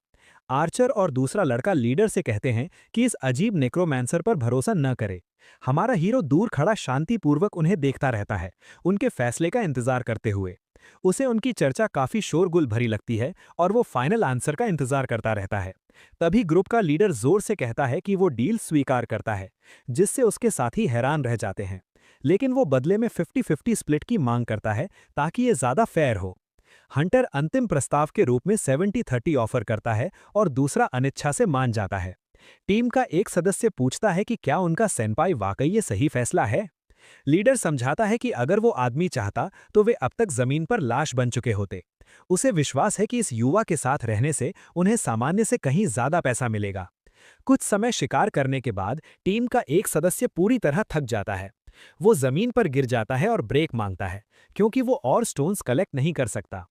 आर्चर और दूसरा लड़का लीडर से कहते हैं कि इस अजीब नेक्रोमैंसर पर भरोसा न करे। हमारा हीरो दूर खड़ा शांतिपूर्वक उन्हें देखता रहता है, उनके फैसले का इंतजार करते हुए। उसे उनकी चर्चा काफी शोरगुल भरी लगती है और वो फाइनल आंसर का इंतजार करता रहता है। तभी ग्रुप का लीडर जोर से कहता है कि वो डील स्वीकार करता है, जिससे उसके साथी हैरान रह जाते हैं। लेकिन वो बदले में 50-50 स्प्लिट की मांग करता है ताकि ये ज्यादा फेयर हो। हंटर अंतिम प्रस्ताव के रूप में 70-30 ऑफर करता है और दूसरा अनिच्छा से मान जाता है। टीम का एक सदस्य पूछता है कि क्या उनका सेंपाई वाकई ये सही फैसला है। लीडर समझाता है कि अगर वो आदमी चाहता तो वे अब तक जमीन पर लाश बन चुके होते। उसे विश्वास है कि इस युवा के साथ रहने से उन्हें सामान्य से कहीं ज्यादा पैसा मिलेगा। कुछ समय शिकार करने के बाद टीम का एक सदस्य पूरी तरह थक जाता है। वो जमीन पर गिर जाता है और ब्रेक मांगता है, क्योंकि वो और स्टोन्स कलेक्ट नहीं कर सकता।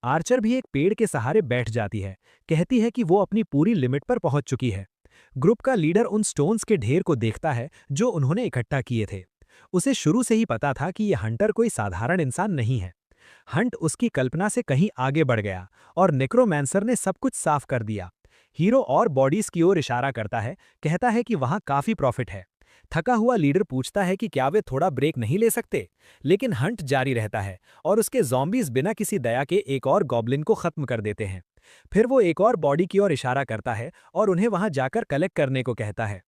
आर्चर भी एक पेड़ के सहारे बैठ जाती है, कहती है कि वो अपनी पूरी लिमिट पर पहुंच चुकी है। ग्रुप का लीडर उन स्टोन्स के ढेर को देखता है जो उन्होंने इकट्ठा किए थे। उसे शुरू से ही पता था कि यह हंटर कोई साधारण इंसान नहीं है। हंट उसकी कल्पना से कहीं आगे बढ़ गया और नेक्रोमैंसर ने सब कुछ साफ कर दिया। हीरो और बॉडीज की ओर इशारा करता है, कहता है कि वहां काफी प्रॉफिट है। थका हुआ लीडर पूछता है कि क्या वे थोड़ा ब्रेक नहीं ले सकते, लेकिन हंट जारी रहता है और उसके ज़ॉम्बीज बिना किसी दया के एक और गॉब्लिन को खत्म कर देते हैं। फिर वो एक और बॉडी की ओर इशारा करता है और उन्हें वहां जाकर कलेक्ट करने को कहता है।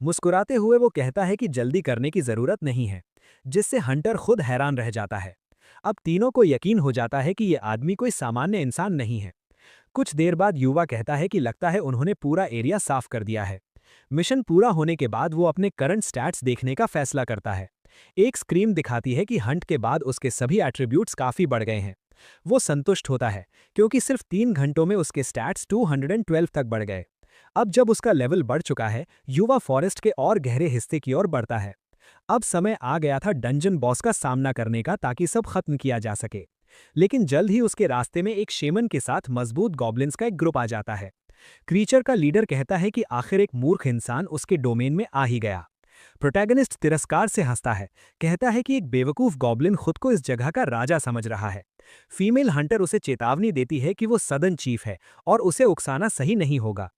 मुस्कुराते हुए वो कहता है कि जल्दी करने की जरूरत नहीं है, जिससे हंटर खुद हैरान रह जाता है। अब तीनों को यकीन हो जाता है कि ये आदमी कोई सामान्य इंसान नहीं है। कुछ देर बाद युवा कहता है कि लगता है उन्होंने पूरा एरिया साफ कर दिया है। मिशन पूरा होने के बाद वो अपने करंट स्टैट्स देखने का फैसला करता है। एक स्क्रीन दिखाती है कि हंट के बाद उसके सभी एट्रीब्यूट्स काफी बढ़ गए हैं। वो संतुष्ट होता है क्योंकि सिर्फ 3 घंटों में उसके स्टैट्स 212 तक बढ़ गए। अब जब उसका लेवल बढ़ चुका है, युवा फॉरेस्ट के और गहरे हिस्से की ओर बढ़ता है। अब समय आ गया था डंजन बॉस का सामना करने का, ताकि सब खत्म किया जा सके। लेकिन जल्द ही उसके रास्ते में एक शेमन के साथ मजबूत गॉब्लिन्स का एक ग्रुप आ जाता है। क्रीचर का लीडर कहता है कि आखिर एक मूर्ख इंसान उसके डोमेन में आ ही गया। प्रोटैगनिस्ट तिरस्कार से हंसता है, कहता है कि एक बेवकूफ गॉब्लिन खुद को इस जगह का राजा समझ रहा है। फीमेल हंटर उसे चेतावनी देती है कि वो सदन चीफ है और उसे उकसाना सही नहीं होगा।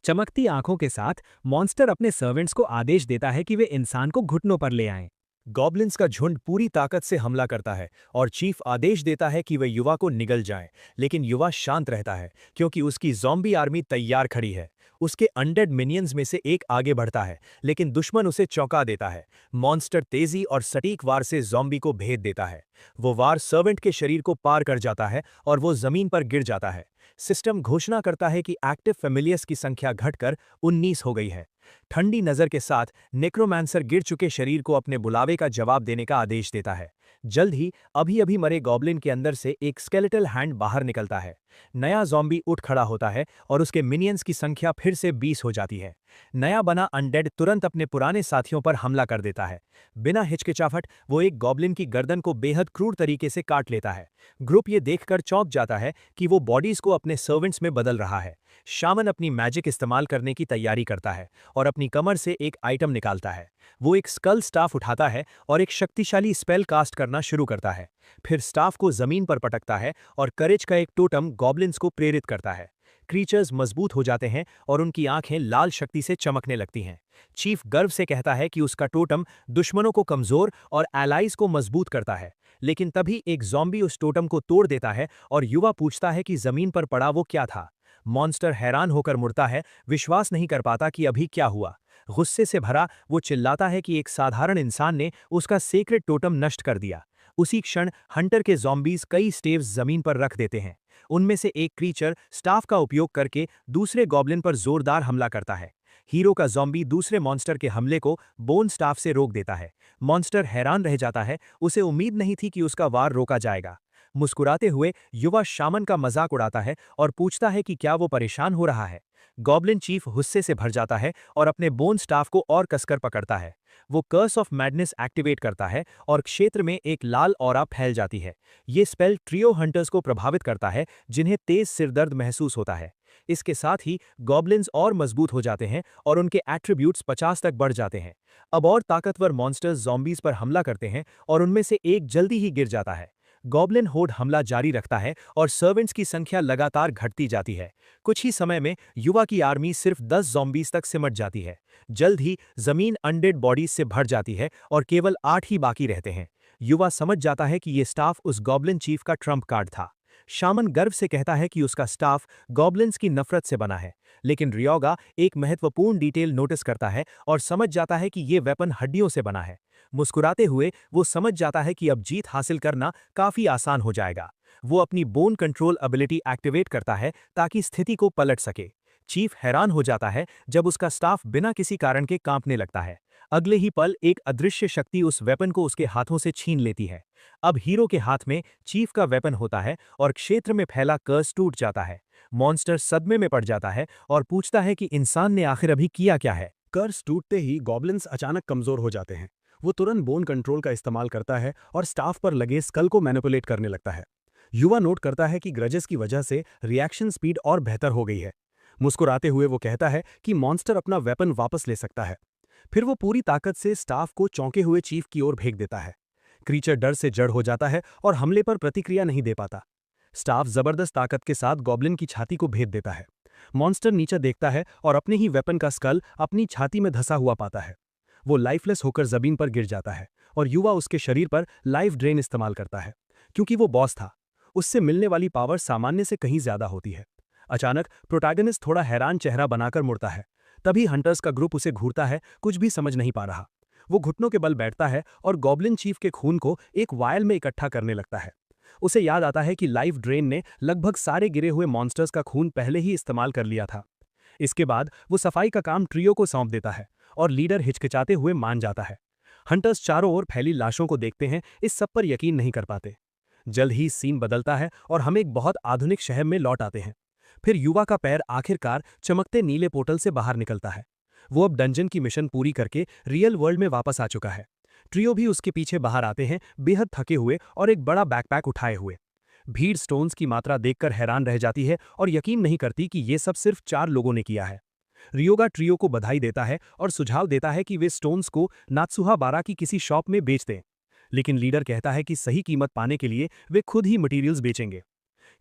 चमकती आंखों के साथ मॉन्स्टर अपने सर्वेंट्स को आदेश देता है कि वे इंसान को घुटनों पर ले आएं। गॉब्लिन्स का झुंड पूरी ताकत से हमला करता है और चीफ आदेश देता है कि वे युवा को निगल जाएं, लेकिन युवा शांत रहता है क्योंकि उसकी ज़ॉम्बी आर्मी तैयार खड़ी है। उसके अनडेड मिनियंस में से एक आगे बढ़ता है, लेकिन दुश्मन उसे चौंका देता है। मॉन्स्टर तेजी और सटीक वार से ज़ॉम्बी को भेद देता है। वो वार सर्वेंट के शरीर को पार कर जाता है और वो जमीन पर गिर जाता है। सिस्टम घोषणा करता है कि एक्टिव फेमिलियर्स की संख्या घटकर 19 हो गई है। ठंडी नजर के साथ नेक्रोमांसर गिर चुके शरीर को अपने बुलावे का जवाब देने का आदेश देता है। जल्द ही अभी अभी मरे गॉब्लिन के अंदर से एक स्केलेटल हैंड बाहर निकलता है। नया ज़ॉम्बी उठ खड़ा होता है और उसके मिनियंस की संख्या फिर से 20 हो जाती है। नया बना अनडेड तुरंत अपने पुराने साथियों पर हमला कर देता है। बिना हिचकिचाहट वो एक गॉब्लिन की गर्दन को बेहद क्रूर तरीके से काट लेता है। ग्रुप ये देखकर चौंक जाता है कि वो बॉडीज को अपने सर्वेंट्स में बदल रहा है। शामन अपनी मैजिक इस्तेमाल करने की तैयारी करता है और अपनी कमर से एक आइटम निकालता है। वो एक स्कल स्टाफ उठाता है और एक शक्तिशाली स्पेल कास्ट करना शुरू करता है। फिर स्टाफ को जमीन पर पटकता है और करेज का एक टोटम गॉब्लिन्स को प्रेरित करता है। क्रीचर्स मजबूत हो जाते हैं और उनकी आंखें लाल शक्ति से चमकने लगती हैं। चीफ गर्व से कहता है कि उसका टोटम दुश्मनों को कमजोर और एलाइज को मजबूत करता है। लेकिन तभी एक ज़ॉम्बी उस टोटम को तोड़ देता है और युवा पूछता है कि जमीन पर पड़ा वो क्या था। मॉन्स्टर हैरान होकर मुड़ता है, विश्वास नहीं कर पाता कि अभी क्या हुआ। गुस्से से भरा वो चिल्लाता है कि एक साधारण इंसान ने उसका सेक्रेट टोटम नष्ट कर दिया। उसी क्षण हंटर के ज़ॉम्बीज कई स्टेव्स जमीन पर रख देते हैं। उनमें से एक क्रीचर स्टाफ का उपयोग करके दूसरे गॉब्लिन पर जोरदार हमला करता है। हीरो का ज़ॉम्बी दूसरे मॉन्स्टर के हमले को बोन स्टाफ से रोक देता है। मॉन्स्टर हैरान रह जाता है, उसे उम्मीद नहीं थी कि उसका वार रोका जाएगा। मुस्कुराते हुए युवा शामन का मजाक उड़ाता है और पूछता है कि क्या वो परेशान हो रहा है। गॉब्लिन चीफ गुस्से से भर जाता है और अपने बोन स्टाफ को और कसकर पकड़ता है। वो कर्स ऑफ मैडनेस एक्टिवेट करता है और क्षेत्र में एक लाल ऑरा फैल जाती है। ये स्पेल ट्रियो हंटर्स को प्रभावित करता है जिन्हें तेज सिरदर्द महसूस होता है। इसके साथ ही गॉब्लिन्स और मजबूत हो जाते हैं और उनके एट्रीब्यूट्स 50 तक बढ़ जाते हैं। अब और ताकतवर मॉन्स्टर्स ज़ॉम्बीज पर हमला करते हैं और उनमें से एक जल्दी ही गिर जाता है। गॉब्लिन होड हमला जारी रखता है और सर्वेंट्स की संख्या लगातार घटती जाती है। कुछ ही समय में युवा की आर्मी सिर्फ 10 ज़ॉम्बीज तक सिमट जाती है। जल्द ही जमीन अनडेड बॉडीज से भर जाती है और केवल 8 ही बाकी रहते हैं। युवा समझ जाता है कि ये स्टाफ उस गॉब्लिन चीफ का ट्रम्प कार्ड था। शामन गर्व से कहता है कि उसका स्टाफ गॉब्लिन्स की नफरत से बना है, लेकिन रियोगा एक महत्वपूर्ण डिटेल नोटिस करता है और समझ जाता है कि ये वेपन हड्डियों से बना है। मुस्कुराते हुए वो समझ जाता है कि अब जीत हासिल करना काफी आसान हो जाएगा। वो अपनी बोन कंट्रोल एबिलिटी एक्टिवेट करता है ताकि स्थिति को पलट सके। चीफ हैरान हो जाता है जब उसका स्टाफ बिना किसी कारण के कांपने लगता है। अगले ही पल एक अदृश्य शक्ति उस वेपन को उसके हाथों से छीन लेती है। अब हीरो के हाथ में चीफ का वेपन होता है और क्षेत्र में फैला कर्स टूट जाता है। मॉन्स्टर सदमे में पड़ जाता है और पूछता है कि इंसान ने आखिर अभी किया क्या है। कर्स टूटते ही गॉब्लिन्स अचानक कमजोर हो जाते हैं। वो तुरंत बोन कंट्रोल का इस्तेमाल करता है और स्टाफ पर लगे स्कल को मैनिपुलेट करने लगता है। युवा नोट करता है कि ग्रजेस की वजह से रिएक्शन स्पीड और बेहतर हो गई है। मुस्कुराते हुए वो कहता है कि मॉन्स्टर अपना वेपन वापस ले सकता है। फिर वो पूरी ताकत से स्टाफ को चौंके हुए चीफ की ओर फेंक देता है। क्रीचर डर से जड़ हो जाता है और हमले पर प्रतिक्रिया नहीं दे पाता। स्टाफ जबरदस्त ताकत के साथ गॉब्लिन की छाती को भेद देता है। मॉन्स्टर नीचे देखता है और अपने ही वेपन का स्कल अपनी छाती में धंसा हुआ पाता है। वो लाइफलेस होकर जमीन पर गिर जाता है और युवा उसके शरीर पर लाइफ ड्रेन इस्तेमाल करता है। क्योंकि वो बॉस था, उससे मिलने वाली पावर सामान्य से कहीं ज्यादा होती है। अचानक प्रोटैगनिस्ट थोड़ा हैरान चेहरा बनाकर मुड़ता है। तभी हंटर्स का ग्रुप उसे घूरता है, कुछ भी समझ नहीं पा रहा। वो घुटनों के बल बैठता है और गॉब्लिन चीफ के खून को एक वायल में इकट्ठा करने लगता है। उसे याद आता है कि लाइफ ड्रेन ने लगभग सारे गिरे हुए मॉन्स्टर्स का खून पहले ही इस्तेमाल कर लिया था। इसके बाद वो सफाई का काम ट्रियो को सौंप देता है और लीडर हिचकिचाते हुए मान जाता है। हंटर्स चारों ओर फैली लाशों को देखते हैं, इस सब पर यकीन नहीं कर पाते। जल्द ही सीन बदलता है और हम एक बहुत आधुनिक शहर में लौट आते हैं। फिर युवा का पैर आखिरकार चमकते नीले पोर्टल से बाहर निकलता है। वो अब डंजन की मिशन पूरी करके रियल वर्ल्ड में वापस आ चुका है। ट्रियो भी उसके पीछे बाहर आते हैं, बेहद थके हुए और एक बड़ा बैकपैक उठाए हुए। भीड़ स्टोन्स की मात्रा देखकर हैरान रह जाती है और यकीन नहीं करती कि ये सब सिर्फ 4 लोगों ने किया है। रियोगा ट्रियो को बधाई देता है और सुझाव देता है कि वे स्टोन्स को नात्सुहा बारा की किसी शॉप में बेच दें। लेकिन लीडर कहता है कि सही कीमत पाने के लिए वे खुद ही मटेरियल्स बेचेंगे।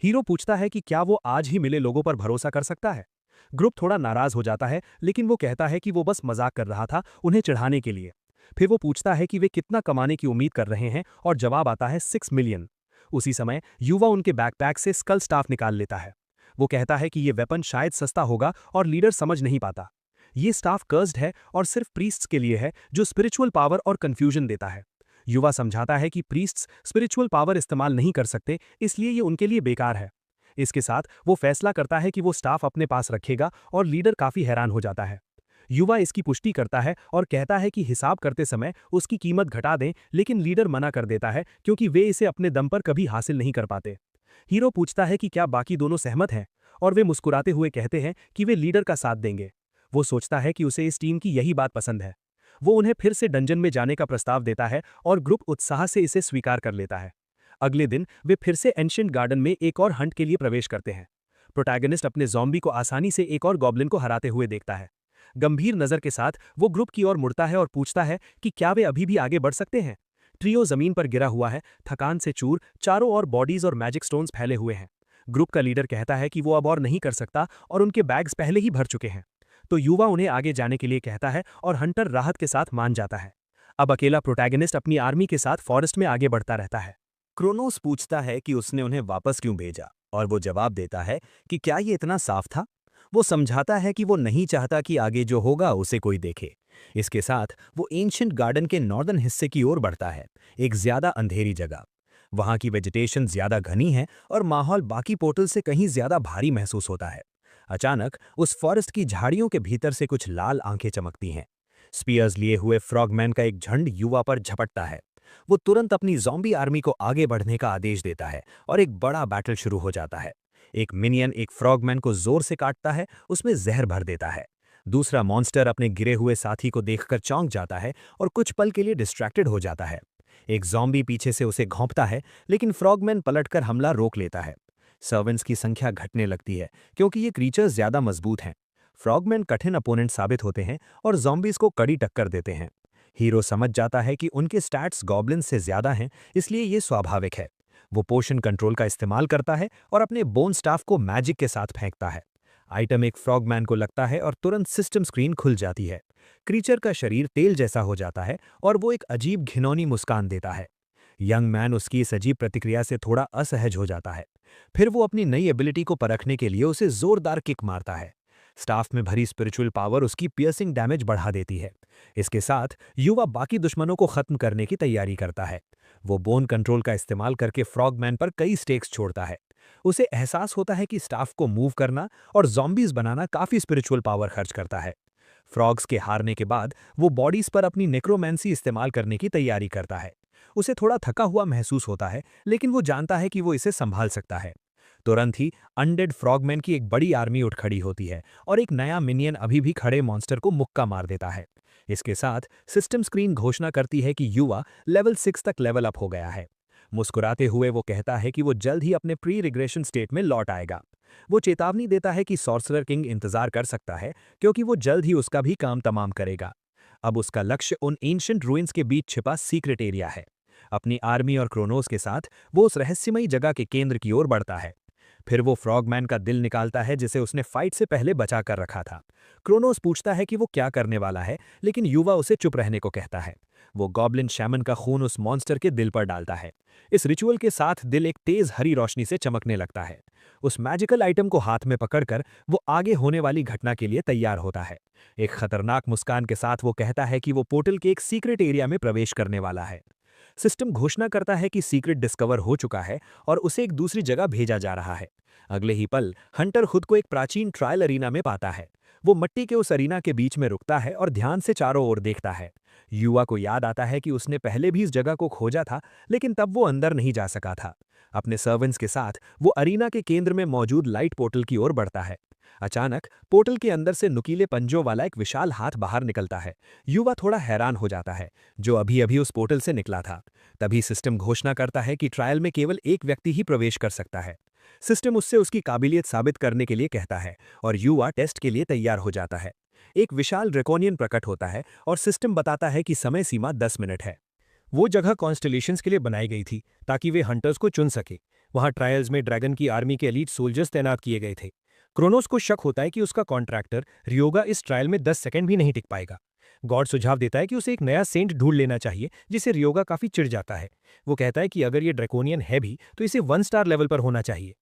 हीरो पूछता है कि क्या वो आज ही मिले लोगों पर भरोसा कर सकता है। ग्रुप थोड़ा नाराज हो जाता है, लेकिन वो कहता है कि वो बस मजाक कर रहा था, उन्हें चिढ़ाने के लिए। फिर वो पूछता है कि वे कितना कमाने की उम्मीद कर रहे हैं और जवाब आता है 6 मिलियन। उसी समय युवा उनके बैकपैक से स्कल स्टाफ निकाल लेता है। वो कहता है कि ये वेपन शायद सस्ता होगा और लीडर समझ नहीं पाता। ये स्टाफ कर्स्ड है और सिर्फ प्रीस्ट्स के लिए है, जो स्पिरिचुअल पावर और कंफ्यूजन देता है। युवा समझाता है कि प्रीस्ट्स स्पिरिचुअल पावर इस्तेमाल नहीं कर सकते, इसलिए ये उनके लिए बेकार है। इसके साथ वो फैसला करता है कि वो स्टाफ अपने पास रखेगा और लीडर काफी हैरान हो जाता है। युवा इसकी पुष्टि करता है और कहता है कि हिसाब करते समय उसकी कीमत घटा दें, लेकिन लीडर मना कर देता है क्योंकि वे इसे अपने दम पर कभी हासिल नहीं कर पाते। हीरो पूछता है कि क्या बाकी दोनों सहमत हैं, और वे मुस्कुराते हुए कहते हैं कि वे लीडर का साथ देंगे। वो सोचता है कि उसे इस टीम की यही बात पसंद है। वो उन्हें फिर से डंजन में जाने का प्रस्ताव देता है और ग्रुप उत्साह से इसे स्वीकार कर लेता है। अगले दिन वे फिर से एंशिएंट गार्डन में एक और हंट के लिए प्रवेश करते हैं। प्रोटैगनिस्ट अपने ज़ॉम्बी को आसानी से एक और गॉब्लिन को हराते हुए देखता है। गंभीर नज़र के साथ वो ग्रुप की ओर मुड़ता है और पूछता है कि क्या वे अभी भी आगे बढ़ सकते हैं। ट्रियो जमीन पर गिरा हुआ है, थकान से चूर, चारों ओर बॉडीज और मैजिक स्टोन्स फैले हुए हैं। ग्रुप का लीडर कहता है कि वो अब और नहीं कर सकता और उनके बैग्स पहले ही भर चुके हैं। तो युवा उन्हें आगे जाने के लिए कहता है और हंटर राहत के साथ मान जाता है। अब अकेला प्रोटैगनिस्ट अपनी आर्मी के साथ फॉरेस्ट में आगे बढ़ता रहता है। क्रोनोस पूछता है कि उसने उन्हें वापस क्यों भेजा, और वो जवाब देता है कि क्या ये इतना साफ था। वो समझाता है कि वो नहीं चाहता कि आगे जो होगा उसे कोई देखे। इसके साथ वो एंशिएंट गार्डन के नॉर्दर्न हिस्से की ओर बढ़ता है, एक ज्यादा अंधेरी जगह। वहां की वेजिटेशन ज्यादा घनी है और माहौल बाकी पोर्टल से कहीं ज्यादा भारी महसूस होता है। अचानक उस फॉरेस्ट की झाड़ियों के भीतर से कुछ लाल आंखें चमकती हैं। स्पीयर्स लिए हुए फ्रॉगमैन का एक झुंड युवा पर झपटता है। वो तुरंत अपनी ज़ॉम्बी आर्मी को आगे बढ़ने का आदेश देता है और एक बड़ा बैटल शुरू हो जाता है। एक मिनियन एक फ्रॉगमैन को जोर से काटता है, उसमें जहर भर देता है। दूसरा मॉन्स्टर अपने गिरे हुए साथी को देखकर चौंक जाता है और कुछ पल के लिए डिस्ट्रैक्टेड हो जाता है। एक ज़ॉम्बी पीछे से उसे घोंपता है, लेकिन फ्रॉगमैन पलटकर हमला रोक लेता है। सर्वेंट्स की संख्या घटने लगती है क्योंकि ये क्रीचर्स ज्यादा मजबूत हैं। फ्रॉगमैन कठिन अपोनेंट साबित होते हैं और ज़ॉम्बीज को कड़ी टक्कर देते हैं। हीरो समझ जाता है कि उनके स्टैट्स गॉब्लिन से ज्यादा हैं, इसलिए ये स्वाभाविक है। वो पोशन कंट्रोल का इस्तेमाल करता है और अपने बोन स्टाफ को मैजिक के साथ फेंकता है। आइटम एक फ्रॉगमैन को लगता है और तुरंत सिस्टम स्क्रीन खुल जाती है। क्रीचर का शरीर तेल जैसा हो जाता है और वो एक अजीब घिनौनी मुस्कान देता है। यंग मैन उसकी इस अजीब प्रतिक्रिया से थोड़ा असहज हो जाता है। फिर वो अपनी नई एबिलिटी को परखने के लिए उसे जोरदार किक मारता है। स्टाफ में भरी स्पिरिचुअल पावर उसकी पियर्सिंग डैमेज बढ़ा देती है। इसके साथ युवा बाकी दुश्मनों को खत्म करने की तैयारी करता है। वो बोन कंट्रोल का इस्तेमाल करके फ्रॉगमैन पर कई स्टेक्स छोड़ता है। उसे एहसास होता है कि स्टाफ को मूव करना और ज़ॉम्बीज बनाना काफी स्पिरिचुअल पावर खर्च करता है। फ्रॉग्स के हारने के बाद वो बॉडीज पर अपनी नेक्रोमेंसी इस्तेमाल करने की तैयारी करता है। उसे थोड़ा थका हुआ महसूस होता है, लेकिन वो जानता है कि वो इसे संभाल सकता है। तुरंत ही अनडेड फ्रॉगमैन की एक बड़ी आर्मी उठ खड़ी होती है और एक नया मिनियन अभी भी खड़े मॉन्स्टर को मुक्का मार देता है। इसके साथ सिस्टम स्क्रीन घोषणा करती है कि युवा लेवल 6 तक लेवल अप हो गया है। मुस्कुराते हुए वो कहता है कि वो जल्द ही अपने प्री रिग्रेशन स्टेट में लौट आएगा। वो चेतावनी देता है कि सॉर्सरर किंग इंतजार कर सकता है, क्योंकि वो जल्द ही उसका भी काम तमाम करेगा। अब उसका लक्ष्य उन एंशिएंट रूइंस के बीच छिपा सीक्रेट एरिया है। अपनी आर्मी और क्रोनोस के साथ वो उस रहस्यमयी जगह के केंद्र की ओर बढ़ता है। फिर वो फ्रॉगमैन का दिल निकालता है जिसे उसने फाइट से पहले बचा कर रखा था। क्रोनोस पूछता है कि वो क्या करने वाला है, लेकिन युवा उसे चुप रहने को कहता है। वो गॉब्लिन शैमन का खून उस मॉन्स्टर के दिल पर डालता है। इस रिचुअल के साथ दिल एक तेज हरी रोशनी से चमकने लगता है। उस मैजिकल आइटम को हाथ में पकड़कर वो आगे होने वाली घटना के लिए तैयार होता है। एक खतरनाक मुस्कान के साथ वो कहता है कि वो पोर्टल के एक सीक्रेट एरिया में प्रवेश करने वाला है। सिस्टम घोषणा करता है कि सीक्रेट डिस्कवर हो चुका है और उसे एक दूसरी जगह भेजा जा रहा है। अगले ही पल हंटर खुद को एक प्राचीन ट्रायल अरीना में पाता है। वो मिट्टी के उस अरीना के बीच में रुकता है और ध्यान से चारों ओर देखता है। युवा को याद आता है कि उसने पहले भी इस जगह को खोजा था, लेकिन तब वो अंदर नहीं जा सका था। अपने सर्वेंट्स के साथ वो अरीना के केंद्र में मौजूद लाइट पोर्टल की ओर बढ़ता है। अचानक पोर्टल के अंदर से नुकीले पंजों वाला एक विशाल हाथ बाहर निकलता है। युवा थोड़ा हैरान हो जाता है, जो अभी अभी उस पोर्टल से निकला था। तभी सिस्टम घोषणा करता है कि ट्रायल में केवल एक व्यक्ति ही प्रवेश कर सकता है। सिस्टम उससे उसकी काबिलियत साबित करने के लिए कहता है और युवा टेस्ट के लिए तैयार हो जाता है। एक विशाल ड्रैकोनियन प्रकट होता है और सिस्टम बताता है कि समय सीमा 10 मिनट है। वो जगह कॉन्स्टेलेशंस के लिए बनाई गई थी ताकि वे हंटर्स को चुन सके। वहां ट्रायल्स में ड्रैगन की आर्मी के एलीट सोल्जर्स तैनात किए गए थे। क्रोनोस को शक होता है कि उसका कॉन्ट्रैक्टर रियोगा इस ट्रायल में 10 सेकंड भी नहीं टिक पाएगा। गॉड सुझाव देता है कि उसे एक नया सेंट ढूंढ लेना चाहिए, जिसे रियोगा काफी चिढ़ जाता है। वो कहता है कि अगर ये ड्रैकोनियन है भी तो इसे 1 स्टार लेवल पर होना चाहिए।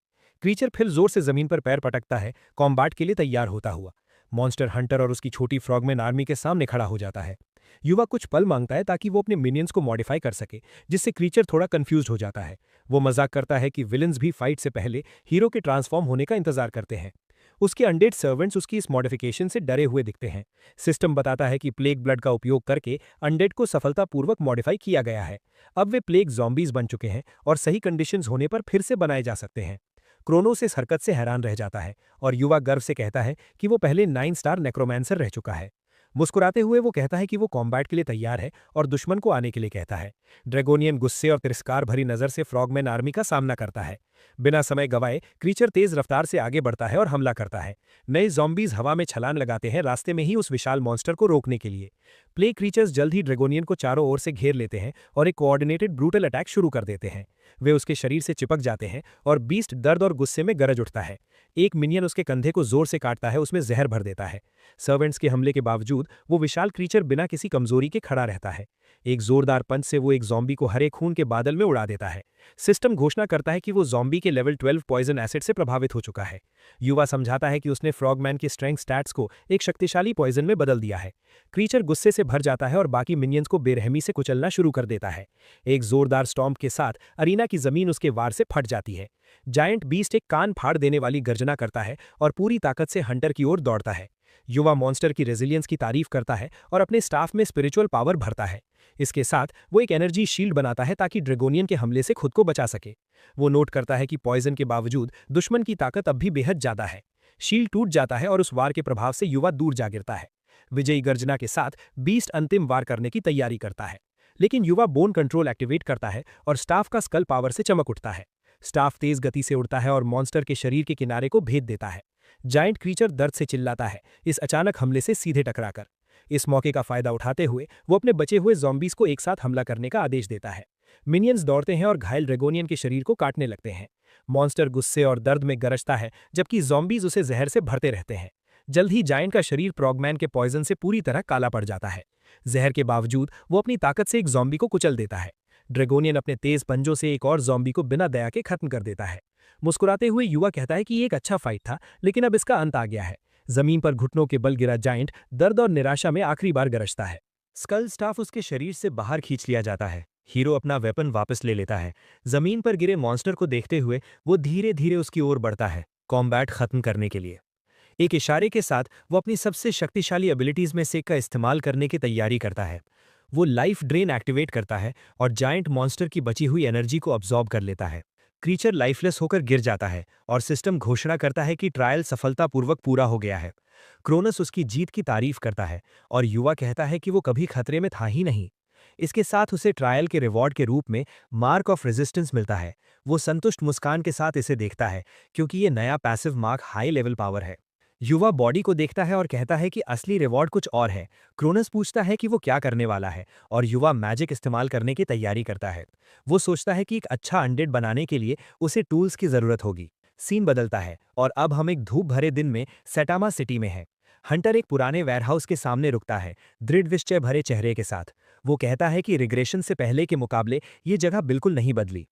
क्रीचर फिर जोर से जमीन पर पैर पटकता है, कॉम्बैट के लिए तैयार होता हुआ। मॉन्स्टर हंटर और उसकी छोटी फ्रॉगमैन आर्मी के सामने खड़ा हो जाता है। युवा कुछ पल मांगता है ताकि वो अपने मिनियंस को मॉडिफाई कर सके, जिससे क्रीचर थोड़ा कंफ्यूज हो जाता है। वो मजाक करता है कि विलन्स भी फाइट से पहले हीरो के ट्रांसफॉर्म होने का इंतजार करते हैं। उसके अनडेड सर्वेंट्स उसकी इस मॉडिफिकेशन से डरे हुए दिखते हैं। सिस्टम बताता है कि प्लेग ब्लड का उपयोग करके अनडेड को सफलतापूर्वक मॉडिफाई किया गया है। अब वे प्लेग ज़ॉम्बीज बन चुके हैं और सही कंडीशंस होने पर फिर से बनाए जा सकते हैं। क्रोनोस इस हरकत से हैरान रह जाता है और युवा गर्व से कहता है कि वो पहले 9 स्टार नेक्रोमैंसर रह चुका है। मुस्कुराते हुए वो कहता है कि वो कॉम्बैट के लिए तैयार है और दुश्मन को आने के लिए कहता है। ड्रैगोनियन गुस्से और तिरस्कार भरी नजर से फ्रॉगमैन आर्मी का सामना करता है। बिना समय गवाए क्रीचर तेज रफ्तार से आगे बढ़ता है और हमला करता है। नए ज़ॉम्बीज हवा में छलांग लगाते हैं रास्ते में ही उस विशाल मॉन्स्टर को रोकने के लिए। प्ले क्रीचर्स जल्द ही ड्रैगोनियन को चारों ओर से घेर लेते हैं और एक कोऑर्डिनेटेड ब्रूटल अटैक शुरू कर देते हैं। वे उसके शरीर से चिपक जाते हैं और बीस्ट दर्द और गुस्से में गरज उठता है। एक मिनियन उसके कंधे को जोर से काटता है, उसमें जहर भर देता है। सर्वेंट्स के हमले के बावजूद वो विशाल क्रीचर बिना किसी कमजोरी के खड़ा रहता है। एक जोरदार पंच से वो एक ज़ॉम्बी को हरे खून के बादल में उड़ा देता है। सिस्टम घोषणा करता है कि वो ज़ॉम्बी के लेवल 12 पॉइजन एसिड से प्रभावित हो चुका है। युवा समझाता है कि उसने फ्रॉगमैन के स्ट्रेंथ स्टैट्स को एक शक्तिशाली पॉइजन में बदल दिया है। क्रीचर गुस्से से भर जाता है और बाकी मिनियंस को बेरहमी से कुचलना शुरू कर देता है। एक जोरदार स्टॉम्प के साथ अरीना की जमीन उसके वार से फट जाती है। जायंट बीस्ट एक कान फाड़ देने वाली गर्जना करता है और पूरी ताकत से हंटर की ओर दौड़ता है। युवा मॉन्स्टर की रेजिलियंस की तारीफ करता है और अपने स्टाफ में स्पिरिचुअल पावर भरता है। इसके साथ वो एक एनर्जी शील्ड बनाता है ताकि ड्रैगोनियन के हमले से खुद को बचा सके। वो नोट करता है कि पॉइजन के बावजूद दुश्मन की ताकत अब भी बेहद ज्यादा है। शील्ड टूट जाता है और उस वार के प्रभाव से युवा दूर जा गिरता है। विजयी गर्जना के साथ बीस्ट अंतिम वार करने की तैयारी करता है, लेकिन युवा बोन कंट्रोल एक्टिवेट करता है और स्टाफ का स्कल पावर से चमक उठता है। स्टाफ तेज गति से उड़ता है और मॉन्स्टर के शरीर के किनारे को भेद देता है। जायंट क्रीचर दर्द से चिल्लाता है, इस अचानक हमले से सीधे टकराकर। इस मौके का फायदा उठाते हुए वो अपने बचे हुए ज़ॉम्बीज को एक साथ हमला करने का आदेश देता है। मिनियंस दौड़ते हैं और घायल ड्रैगोनियन के शरीर को काटने लगते हैं। मॉन्स्टर गुस्से और दर्द में गरजता है, जबकि ज़ॉम्बीज उसे जहर से भरते रहते हैं। जल्द ही जायंट का शरीर फ्रॉगमैन के पॉइजन से पूरी तरह काला पड़ जाता है। जहर के बावजूद वो अपनी ताकत से एक ज़ॉम्बी को कुचल देता है। ड्रैगोनियन अपने तेज पंजों से एक और ज़ॉम्बी को बिना दया के खत्म कर देता है। मुस्कुराते हुए युवा कहता है कि ये एक अच्छा फाइट था, लेकिन अब इसका अंत आ गया है। जमीन पर घुटनों के बल गिरा जायंट दर्द और निराशा में आखिरी बार गरजता है। स्कल स्टाफ उसके शरीर से बाहर खींच लिया जाता है। हीरो अपना वेपन वापस ले लेता है। जमीन पर गिरे मॉन्स्टर को देखते हुए वो धीरे धीरे उसकी ओर बढ़ता है, कॉम्बैट खत्म करने के लिए। एक इशारे के साथ वो अपनी सबसे शक्तिशाली एबिलिटीज में से एक का इस्तेमाल करने की तैयारी करता है। वो लाइफ ड्रेन एक्टिवेट करता है और जायंट मॉन्स्टर की बची हुई एनर्जी को अब्सॉर्ब कर लेता है। क्रीचर लाइफलेस होकर गिर जाता है और सिस्टम घोषणा करता है कि ट्रायल सफलतापूर्वक पूरा हो गया है। क्रोनस उसकी जीत की तारीफ करता है और युवा कहता है कि वो कभी खतरे में था ही नहीं। इसके साथ उसे ट्रायल के रिवॉर्ड के रूप में मार्क ऑफ रेजिस्टेंस मिलता है। वो संतुष्ट मुस्कान के साथ इसे देखता है, क्योंकि ये नया passive mark high level power है। युवा बॉडी को देखता है और कहता है कि असली रिवॉर्ड कुछ और है। क्रोनस पूछता है कि वो क्या करने वाला है और युवा मैजिक इस्तेमाल करने की तैयारी करता है। वो सोचता है कि एक अच्छा अनडेड बनाने के लिए उसे टूल्स की जरूरत होगी। सीन बदलता है और अब हम एक धूप भरे दिन में सैटामा सिटी में हैं। हंटर एक पुराने वेयरहाउस के सामने रुकता है, दृढ़ निश्चय भरे चेहरे के साथ। वो कहता है कि रिग्रेशन से पहले के मुकाबले ये जगह बिल्कुल नहीं बदली।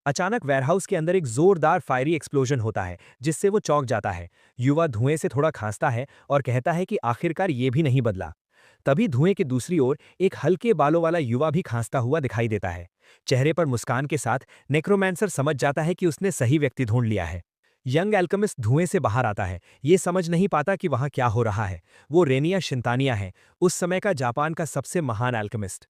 अचानक वेयरहाउस के अंदर एक जोरदार फायरी एक्सप्लोजन होता है, जिससे वो चौंक जाता है। युवा धुएं से थोड़ा खांसता है और कहता है कि आखिरकार ये भी नहीं बदला। तभी धुएं के दूसरी ओर एक हल्के बालों वाला युवा भी खांसता हुआ दिखाई देता है। चेहरे पर मुस्कान के साथ नेक्रोमैंसर समझ जाता है कि उसने सही व्यक्ति ढूंढ लिया है। यंग एल्केमिस्ट धुएं से बाहर आता है, ये समझ नहीं पाता कि वहां क्या हो रहा है। वो रेनिया शिंतानिया है, उस समय का जापान का सबसे महान एल्केमिस्ट।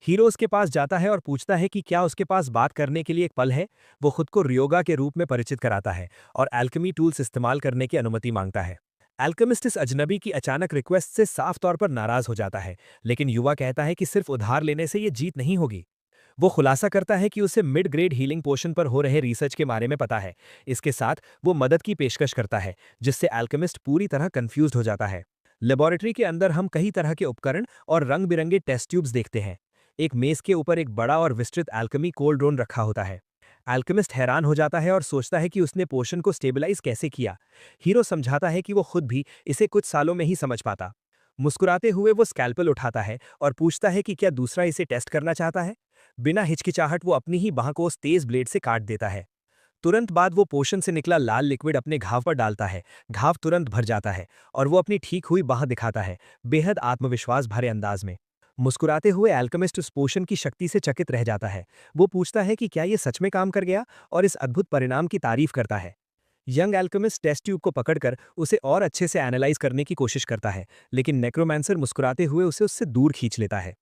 हीरो उसके पास जाता है और पूछता है कि क्या उसके पास बात करने के लिए एक पल है। वो खुद को रियोगा के रूप में परिचित कराता है और एल्केमी टूल्स इस्तेमाल करने की अनुमति मांगता है। एल्केमिस्ट इस अजनबी की अचानक रिक्वेस्ट से साफ तौर पर नाराज हो जाता है, लेकिन युवा कहता है कि सिर्फ उधार लेने से ये जीत नहीं होगी। वो खुलासा करता है कि उसे मिड ग्रेड हीलिंग पोशन पर हो रहे रिसर्च के बारे में पता है। इसके साथ वो मदद की पेशकश करता है, जिससे एल्केमिस्ट पूरी तरह कंफ्यूज्ड हो जाता है। लेबोरेटरी के अंदर हम कई तरह के उपकरण और रंग बिरंगे टेस्ट ट्यूब्स देखते हैं। एक मेज के ऊपर एक बड़ा और विस्तृत एल्केमी कोल्ड ड्रोन रखा होता है। एल्केमिस्ट हैरान हो जाता है और सोचता है कि उसने पोशन को स्टेबलाइज कैसे किया। हीरो समझाता है कि वो खुद भी इसे कुछ सालों में ही समझ पाता। मुस्कुराते हुए वो स्कैल्पल उठाता है और पूछता है कि क्या दूसरा इसे टेस्ट करना चाहता है। बिना हिचकिचाहट वो अपनी ही बांह को उस तेज ब्लेड से काट देता है। तुरंत बाद वो पोशन से निकला लाल लिक्विड अपने घाव पर डालता है। घाव तुरंत भर जाता है और वो अपनी ठीक हुई बांह दिखाता है, बेहद आत्मविश्वास भरे अंदाज में। मुस्कुराते हुए एल्केमिस्ट उस पोशन की शक्ति से चकित रह जाता है। वो पूछता है कि क्या ये सच में काम कर गया, और इस अद्भुत परिणाम की तारीफ करता है। यंग एल्केमिस्ट टेस्ट ट्यूब को पकड़कर उसे और अच्छे से एनालाइज करने की कोशिश करता है, लेकिन नेक्रोमैंसर मुस्कुराते हुए उसे उससे दूर खींच लेता है।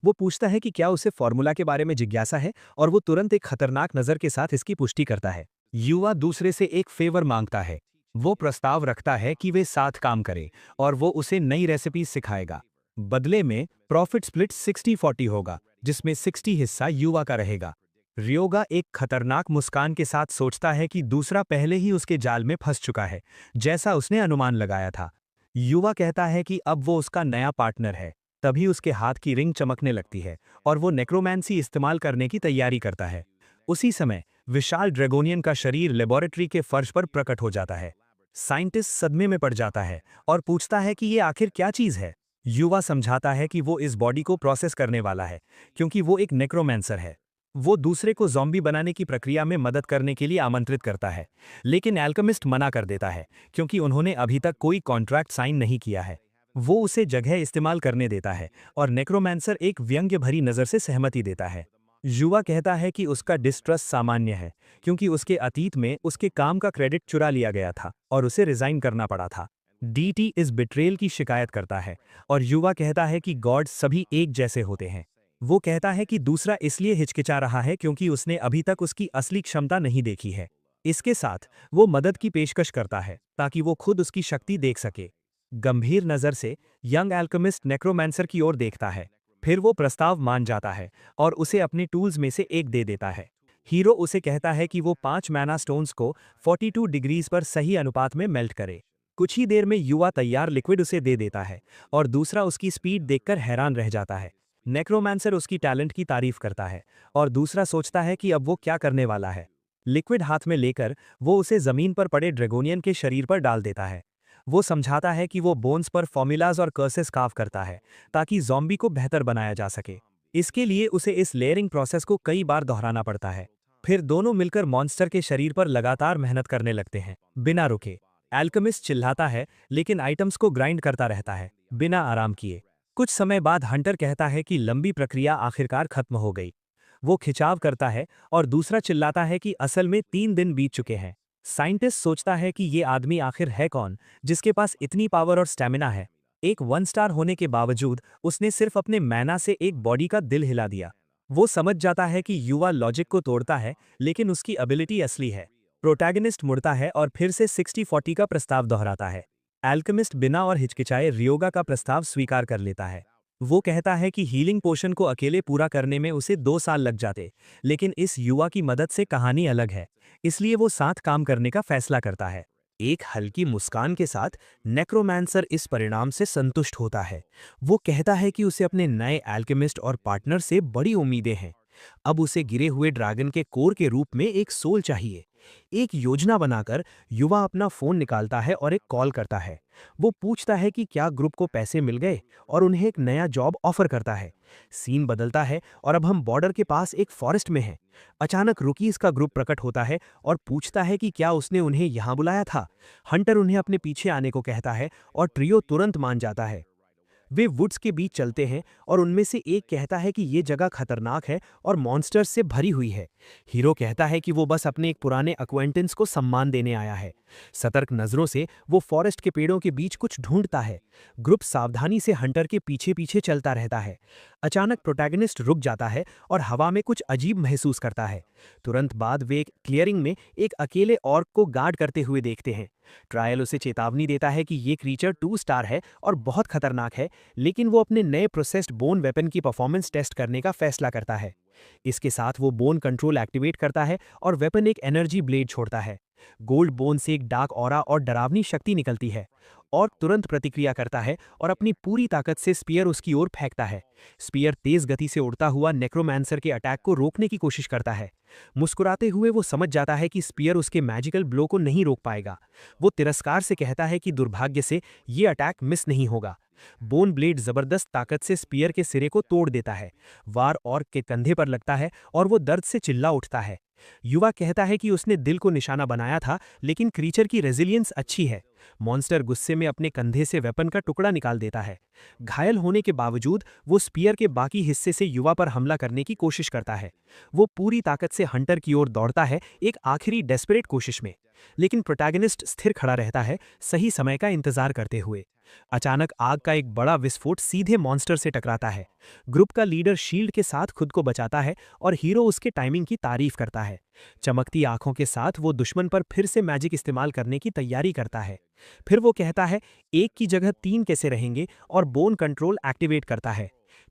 वो पूछता है कि क्या उसे फॉर्मूला के बारे में जिज्ञासा है, और वो तुरंत एक खतरनाक नज़र के साथ इसकी पुष्टि करता है। युवा दूसरे से एक फेवर मांगता है। वो प्रस्ताव रखता है कि वे साथ काम करें और वो उसे नई रेसिपी सिखाएगा। बदले में प्रॉफिट स्प्लिट 60-40 होगा, जिसमें 60 हिस्सा युवा का रहेगा। रियोगा एक खतरनाक मुस्कान के साथ सोचता है कि दूसरा पहले ही उसके जाल में फंस चुका है, जैसा उसने अनुमान लगाया था। युवा कहता है कि अब वो उसका नया पार्टनर है। तभी उसके हाथ की रिंग चमकने लगती है और वो नेक्रोमैंसी इस्तेमाल करने की तैयारी करता है। उसी समय विशाल ड्रैगोनियन का शरीर लेबोरेटरी के फर्श पर प्रकट हो जाता है। साइंटिस्ट सदमे में पड़ जाता है और पूछता है कि ये आखिर क्या चीज है। युवा समझाता है कि वो इस बॉडी को प्रोसेस करने वाला है, क्योंकि वो एक नेक्रोमैंसर है। वो दूसरे को ज़ॉम्बी बनाने की प्रक्रिया में मदद करने के लिए आमंत्रित करता है, लेकिन एल्केमिस्ट मना कर देता है, क्योंकि उन्होंने अभी तक कोई कॉन्ट्रैक्ट साइन नहीं किया है। वो उसे जगह इस्तेमाल करने देता है और नेक्रोमैंसर एक व्यंग्य भरी नज़र से सहमति देता है। युवा कहता है कि उसका डिस्ट्रस्ट सामान्य है, क्योंकि उसके अतीत में उसके काम का क्रेडिट चुरा लिया गया था और उसे रिजाइन करना पड़ा था। डीटी इस बिट्रेल की शिकायत करता है और युवा कहता है कि गॉड सभी एक जैसे होते हैं। वो कहता है कि दूसरा इसलिए हिचकिचा रहा है क्योंकि उसने अभी तक उसकी असली क्षमता नहीं देखी है। इसके साथ वो मदद की पेशकश करता है ताकि वो खुद उसकी शक्ति देख सके। गंभीर नज़र से यंग एल्केमिस्ट नेक्रोमैंसर की ओर देखता है, फिर वो प्रस्ताव मान जाता है और उसे अपने टूल्स में से एक दे देता है। हीरो उसे कहता है कि वो 5 मैना स्टोन्स को 42 डिग्रीज पर सही अनुपात में मेल्ट करे। कुछ ही देर में युवा तैयार लिक्विड उसे दे देता है और दूसरा उसकी स्पीड देखकर हैरान रह जाता है। नेक्रोमैंसर उसकी टैलेंट की तारीफ करता है और दूसरा सोचता है कि अब वो क्या करने वाला है। लिक्विड हाथ में लेकर वो उसे जमीन पर पड़े ड्रैगोनियन के शरीर पर डाल देता है। वो समझाता है कि वो बोन्स पर फॉर्मूलाज और कर्सेस काव करता है ताकि ज़ॉम्बी को बेहतर बनाया जा सके। इसके लिए उसे इस लेयरिंग प्रोसेस को कई बार दोहराना पड़ता है। फिर दोनों मिलकर मॉन्स्टर के शरीर पर लगातार मेहनत करने लगते हैं, बिना रुके। एल्केमिस्ट चिल्लाता है, लेकिन आइटम्स को ग्राइंड करता रहता है, बिना आराम किए। कुछ समय बाद हंटर कहता है कि लंबी प्रक्रिया आखिरकार खत्म हो गई। वो खिंचाव करता है और दूसरा चिल्लाता है कि असल में 3 दिन बीत चुके हैं। साइंटिस्ट सोचता है कि ये आदमी आखिर है कौन, जिसके पास इतनी पावर और स्टैमिना है। एक 1 स्टार होने के बावजूद उसने सिर्फ अपने मैना से एक बॉडी का दिल हिला दिया। वो समझ जाता है कि युवा लॉजिक को तोड़ता है, लेकिन उसकी एबिलिटी असली है। प्रोटैगनिस्ट मुड़ता है और फिर से 60-40 का प्रस्ताव दोहराता है। एल्केमिस्ट बिना और हिचकिचाए रियोगा का प्रस्ताव स्वीकार कर लेता है। वो कहता है कि हीलिंग पोशन को अकेले पूरा करने में उसे 2 साल लग जाते, लेकिन इस युवा की मदद से कहानी अलग है, इसलिए वो साथ काम करने का फैसला करता है। एक हल्की मुस्कान के साथ नेक्रोमैंसर इस परिणाम से संतुष्ट होता है। वो कहता है कि उसे अपने नए एल्केमिस्ट और पार्टनर से बड़ी उम्मीदें हैं। अब उसे गिरे हुए ड्रैगन के कोर के रूप में एक सोल चाहिए। एक योजना बनाकर युवा अपना फोन निकालता है और एक कॉल करता है। वो पूछता है कि क्या ग्रुप को पैसे मिल गए और उन्हें एक नया जॉब ऑफर करता है। सीन बदलता है और अब हम बॉर्डर के पास एक फॉरेस्ट में हैं। अचानक रुकीज का ग्रुप प्रकट होता है और पूछता है कि क्या उसने उन्हें यहाँ बुलाया था। हंटर उन्हें अपने पीछे आने को कहता है और ट्रियो तुरंत मान जाता है। वे वुड्स के बीच चलते हैं और उनमें से एक कहता है कि ये जगह खतरनाक है और मॉन्स्टर्स से भरी हुई है। हीरो कहता है कि वो बस अपने एक पुराने अक्वेंटेंस को सम्मान देने आया है। सतर्क नजरों से वो फॉरेस्ट के पेड़ों के बीच कुछ ढूंढता है। ग्रुप सावधानी से हंटर के पीछे पीछे चलता रहता है। अचानक प्रोटैगनिस्ट रुक जाता है और हवा में कुछ अजीब महसूस करता है। तुरंत बाद वे एक क्लियरिंग में एक अकेले ऑर्क को गार्ड करते हुए देखते हैं। ट्रायल उसे चेतावनी देता है कि ये क्रीचर 2 स्टार है और बहुत खतरनाक है, लेकिन वो अपने नए प्रोसेस्ड बोन वेपन की परफॉर्मेंस टेस्ट करने का फैसला करता है। इसके साथ वो बोन कंट्रोल एक्टिवेट करता है और वेपन एक एनर्जी ब्लेड छोड़ता है। गोल्ड बोन से एक डार्क ऑरा और डरावनी शक्ति निकलती है। और तुरंत प्रतिक्रिया करता है और अपनी पूरी ताकत से स्पीयर उसकी ओर फेंकता है। स्पीयर तेज गति से उड़ता हुआ नेक्रोमैंसर के अटैक को रोकने की कोशिश करता है। मुस्कुराते हुए वो समझ जाता है कि स्पीयर उसके मैजिकल ब्लो को नहीं रोक पाएगा। वो तिरस्कार से कहता है कि दुर्भाग्य से ये अटैक मिस नहीं होगा। बोन ब्लेड जबरदस्त ताकत से स्पीयर के सिरे को तोड़ देता है। वार ऑर्क के कंधे पर लगता है और वो दर्द से चिल्ला उठता है। युवा कहता है कि उसने दिल को निशाना बनाया था, लेकिन क्रीचर की रेजिलियंस अच्छी है। मॉन्स्टर गुस्से में अपने कंधे से वेपन का टुकड़ा निकाल देता है। घायल होने के बावजूद वो स्पीयर के बाकी हिस्से से युवा पर हमला करने की कोशिश करता है। वो पूरी ताकत से हंटर की ओर दौड़ता है, एक आखिरी डेस्परेट कोशिश में। लेकिन प्रोटैगनिस्ट स्थिर खड़ा रहता है, सही समय का इंतजार करते हुए। अचानक आग का एक बड़ा विस्फोट सीधे मॉन्स्टर से टकराता है। ग्रुप का लीडर शील्ड के साथ खुद को बचाता है और हीरो उसके टाइमिंग की तारीफ करता है। चमकती आंखों के साथ वो दुश्मन पर फिर से मैजिक इस्तेमाल करने की तैयारी करता है। फिर वो कहता है, एक की जगह 3 कैसे रहेंगे, और बोन कंट्रोल एक्टिवेट करता है।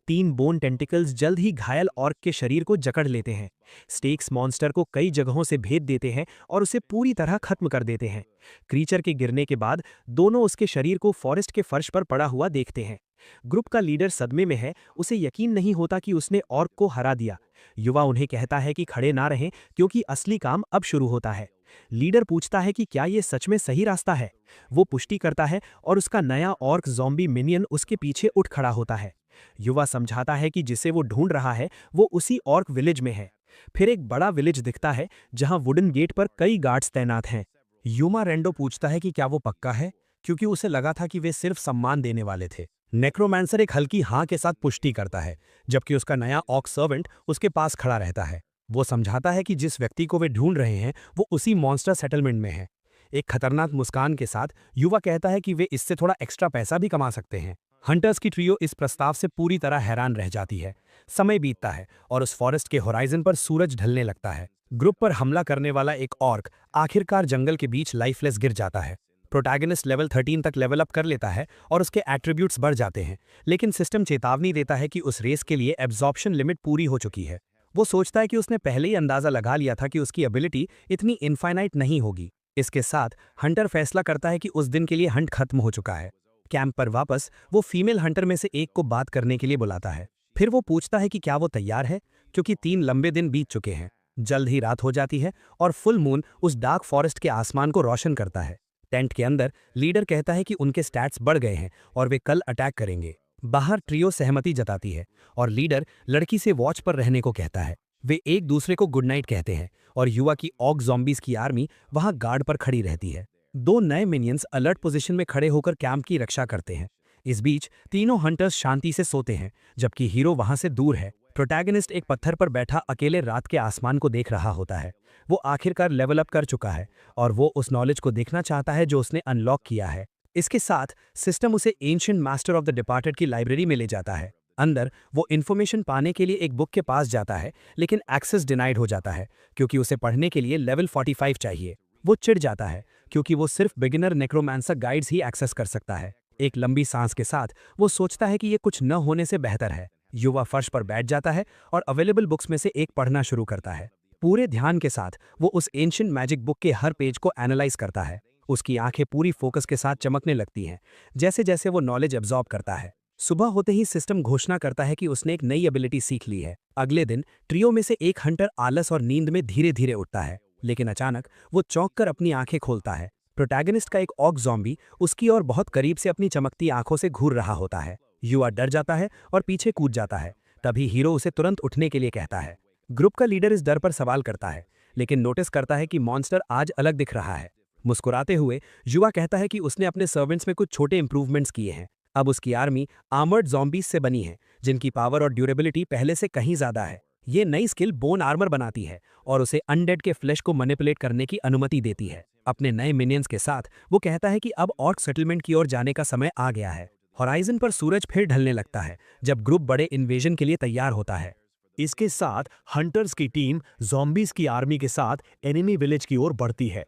3 बोन टेंटिकल्स जल्द ही घायल ऑर्क के शरीर को जकड़ लेते हैं। स्टेक्स मॉन्स्टर को कई जगहों से भेद देते हैं और उसे पूरी तरह खत्म कर देते हैं। क्रीचर के गिरने के बाद दोनों उसके शरीर को फॉरेस्ट के फर्श पर पड़ा हुआ देखते हैं। ग्रुप का लीडर सदमे में है, उसे यकीन नहीं होता कि उसने ऑर्क को हरा दिया। युवा उन्हें कहता है कि खड़े ना रहें, क्योंकि असली काम अब शुरू होता है। लीडर पूछता है कि क्या ये सच में सही रास्ता है। वो पुष्टि करता है और उसका नया ऑर्क ज़ॉम्बी मिनियन उसके पीछे उठ खड़ा होता है। युवा समझाता है कि जिसे वो ढूंढ रहा है वो उसी ऑर्क विलेज में है। फिर एक बड़ा विलेज दिखता है जहां वुडन गेट पर कई गार्ड्स तैनात हैं। यूमा रेंडो पूछता है कि क्या वो पक्का है, क्योंकि उसे लगा था कि वे सिर्फ सम्मान देने वाले थे। नेक्रोमैंसर एक हल्की हाँ के साथ पुष्टि करता है, जबकि उसका नया ऑक सर्वेंट उसके पास खड़ा रहता है। वो समझाता है कि जिस व्यक्ति को वे ढूंढ रहे हैं वो उसी मॉन्स्टर सेटलमेंट में है। एक खतरनाक मुस्कान के साथ युवा कहता है कि वे इससे थोड़ा एक्स्ट्रा पैसा भी कमा सकते हैं। हंटर्स की ट्रियो इस प्रस्ताव से पूरी तरह हैरान रह जाती है। समय बीतता है और उस फॉरेस्ट के होराइजन पर सूरज ढलने लगता है। ग्रुप पर हमला करने वाला एक ऑर्क आखिरकार जंगल के बीच लाइफलेस गिर जाता है। प्रोटैगनिस्ट लेवल 13 तक लेवल अप कर लेता है और उसके एट्रीब्यूट्स बढ़ जाते हैं, लेकिन सिस्टम चेतावनी देता है कि उस रेस के लिए एब्जॉर्प्शन लिमिट पूरी हो चुकी है। वो सोचता है कि उसने पहले ही अंदाजा लगा लिया था कि उसकी एबिलिटी इतनी इनफाइनाइट नहीं होगी। इसके साथ हंटर फैसला करता है कि उस दिन के लिए हंट खत्म हो चुका है। कैंप पर वापस वो फीमेल हंटर में से एक को बात करने के लिए बुलाता है। फिर वो पूछता है कि क्या वो तैयार है, क्योंकि 3 लंबे दिन बीत चुके हैं। जल्द ही रात हो जाती है और फुल मून उस डार्क फॉरेस्ट के आसमान को रोशन करता है। टेंट के अंदर लीडर कहता है कि उनके स्टैट्स बढ़ गए हैं और वे कल अटैक करेंगे। बाहर ट्रियो सहमति जताती है और लीडर लड़की से वॉच पर रहने को कहता है। वे एक दूसरे को गुड नाइट कहते हैं और युवा की ऑग ज़ॉम्बीज की आर्मी वहां गार्ड पर खड़ी रहती है। 2 नए मिनियंस अलर्ट पोजीशन में खड़े होकर कैंप की रक्षा करते हैं। इस बीच तीनों हंटर्स शांति से सोते हैं, जबकि हीरो वहां से दूर है। प्रोटैगनिस्ट एक पत्थर पर बैठा अकेले रात के आसमान को देख रहा होता है। वो आखिरकार लेवल अप कर चुका है और वो उस नॉलेज को देखना चाहता है जो उसने अनलॉक किया है। इसके साथ सिस्टम उसे ancient master of the departed की लाइब्रेरी में ले जाता है। अंदर वो इन्फॉर्मेशन पाने के लिए एक बुक के पास जाता है, लेकिन एक्सेस डिनाइड हो जाता है क्योंकि उसे पढ़ने के लिए लेवल 45 चाहिए। वो चिढ़ जाता है क्योंकि वो सिर्फ बिगिनर नेक्रोमांसर गाइड्स ही एक्सेस कर सकता है। एक लंबी सांस के साथ वो सोचता है कि ये कुछ न होने से बेहतर है। युवा फर्श पर बैठ जाता है और अवेलेबल बुक्स में से एक पढ़ना शुरू करता है। पूरे ध्यान के साथ वो उस एंशिएंट मैजिक बुक के हर पेज को एनालाइज करता है। उसकी आंखें पूरी फोकस के साथ चमकने लगती हैं जैसे जैसे वो नॉलेज एब्जॉर्ब करता है। सुबह होते ही सिस्टम घोषणा करता है कि उसने एक नई एबिलिटी सीख ली है। अगले दिन ट्रियो में से एक हंटर आलस और नींद में धीरे धीरे उठता है, लेकिन अचानक वो चौंक कर अपनी आंखें खोलता है। प्रोटैगनिस्ट का एक ऑग ज़ॉम्बी उसकी ओर बहुत करीब से अपनी चमकती आंखों से घूर रहा होता है। युवा डर जाता है और पीछे कूद जाता है। तभी हीरो उसे तुरंत उठने के लिए कहता है। ग्रुप का लीडर इस डर पर सवाल करता है, लेकिन नोटिस करता है कि मॉन्स्टर आज अलग दिख रहा है। मुस्कुराते हुए युवा कहता है कि उसने अपने सर्वेंट्स में कुछ छोटे इंप्रूवमेंट्स किए हैं। अब उसकी आर्मी आर्मर्ड ज़ॉम्बीज से बनी है, जिनकी पावर और ड्यूरेबिलिटी पहले से कहीं ज़्यादा है। ये नई स्किल बोन आर्मर बनाती है और उसे अनडेड के फ्लैश को मैनिपुलेट करने की अनुमति देती है। अपने नए मिनियंस के साथ वो कहता है कि अब ऑर्क सेटलमेंट की ओर जाने का समय आ गया है। होराइजन पर सूरज फिर ढलने लगता है जब ग्रुप बड़े इन्वेजन के लिए तैयार होता है। इसके साथ हंटर्स की टीम ज़ॉम्बीज की आर्मी के साथ एनिमी विलेज की ओर बढ़ती है।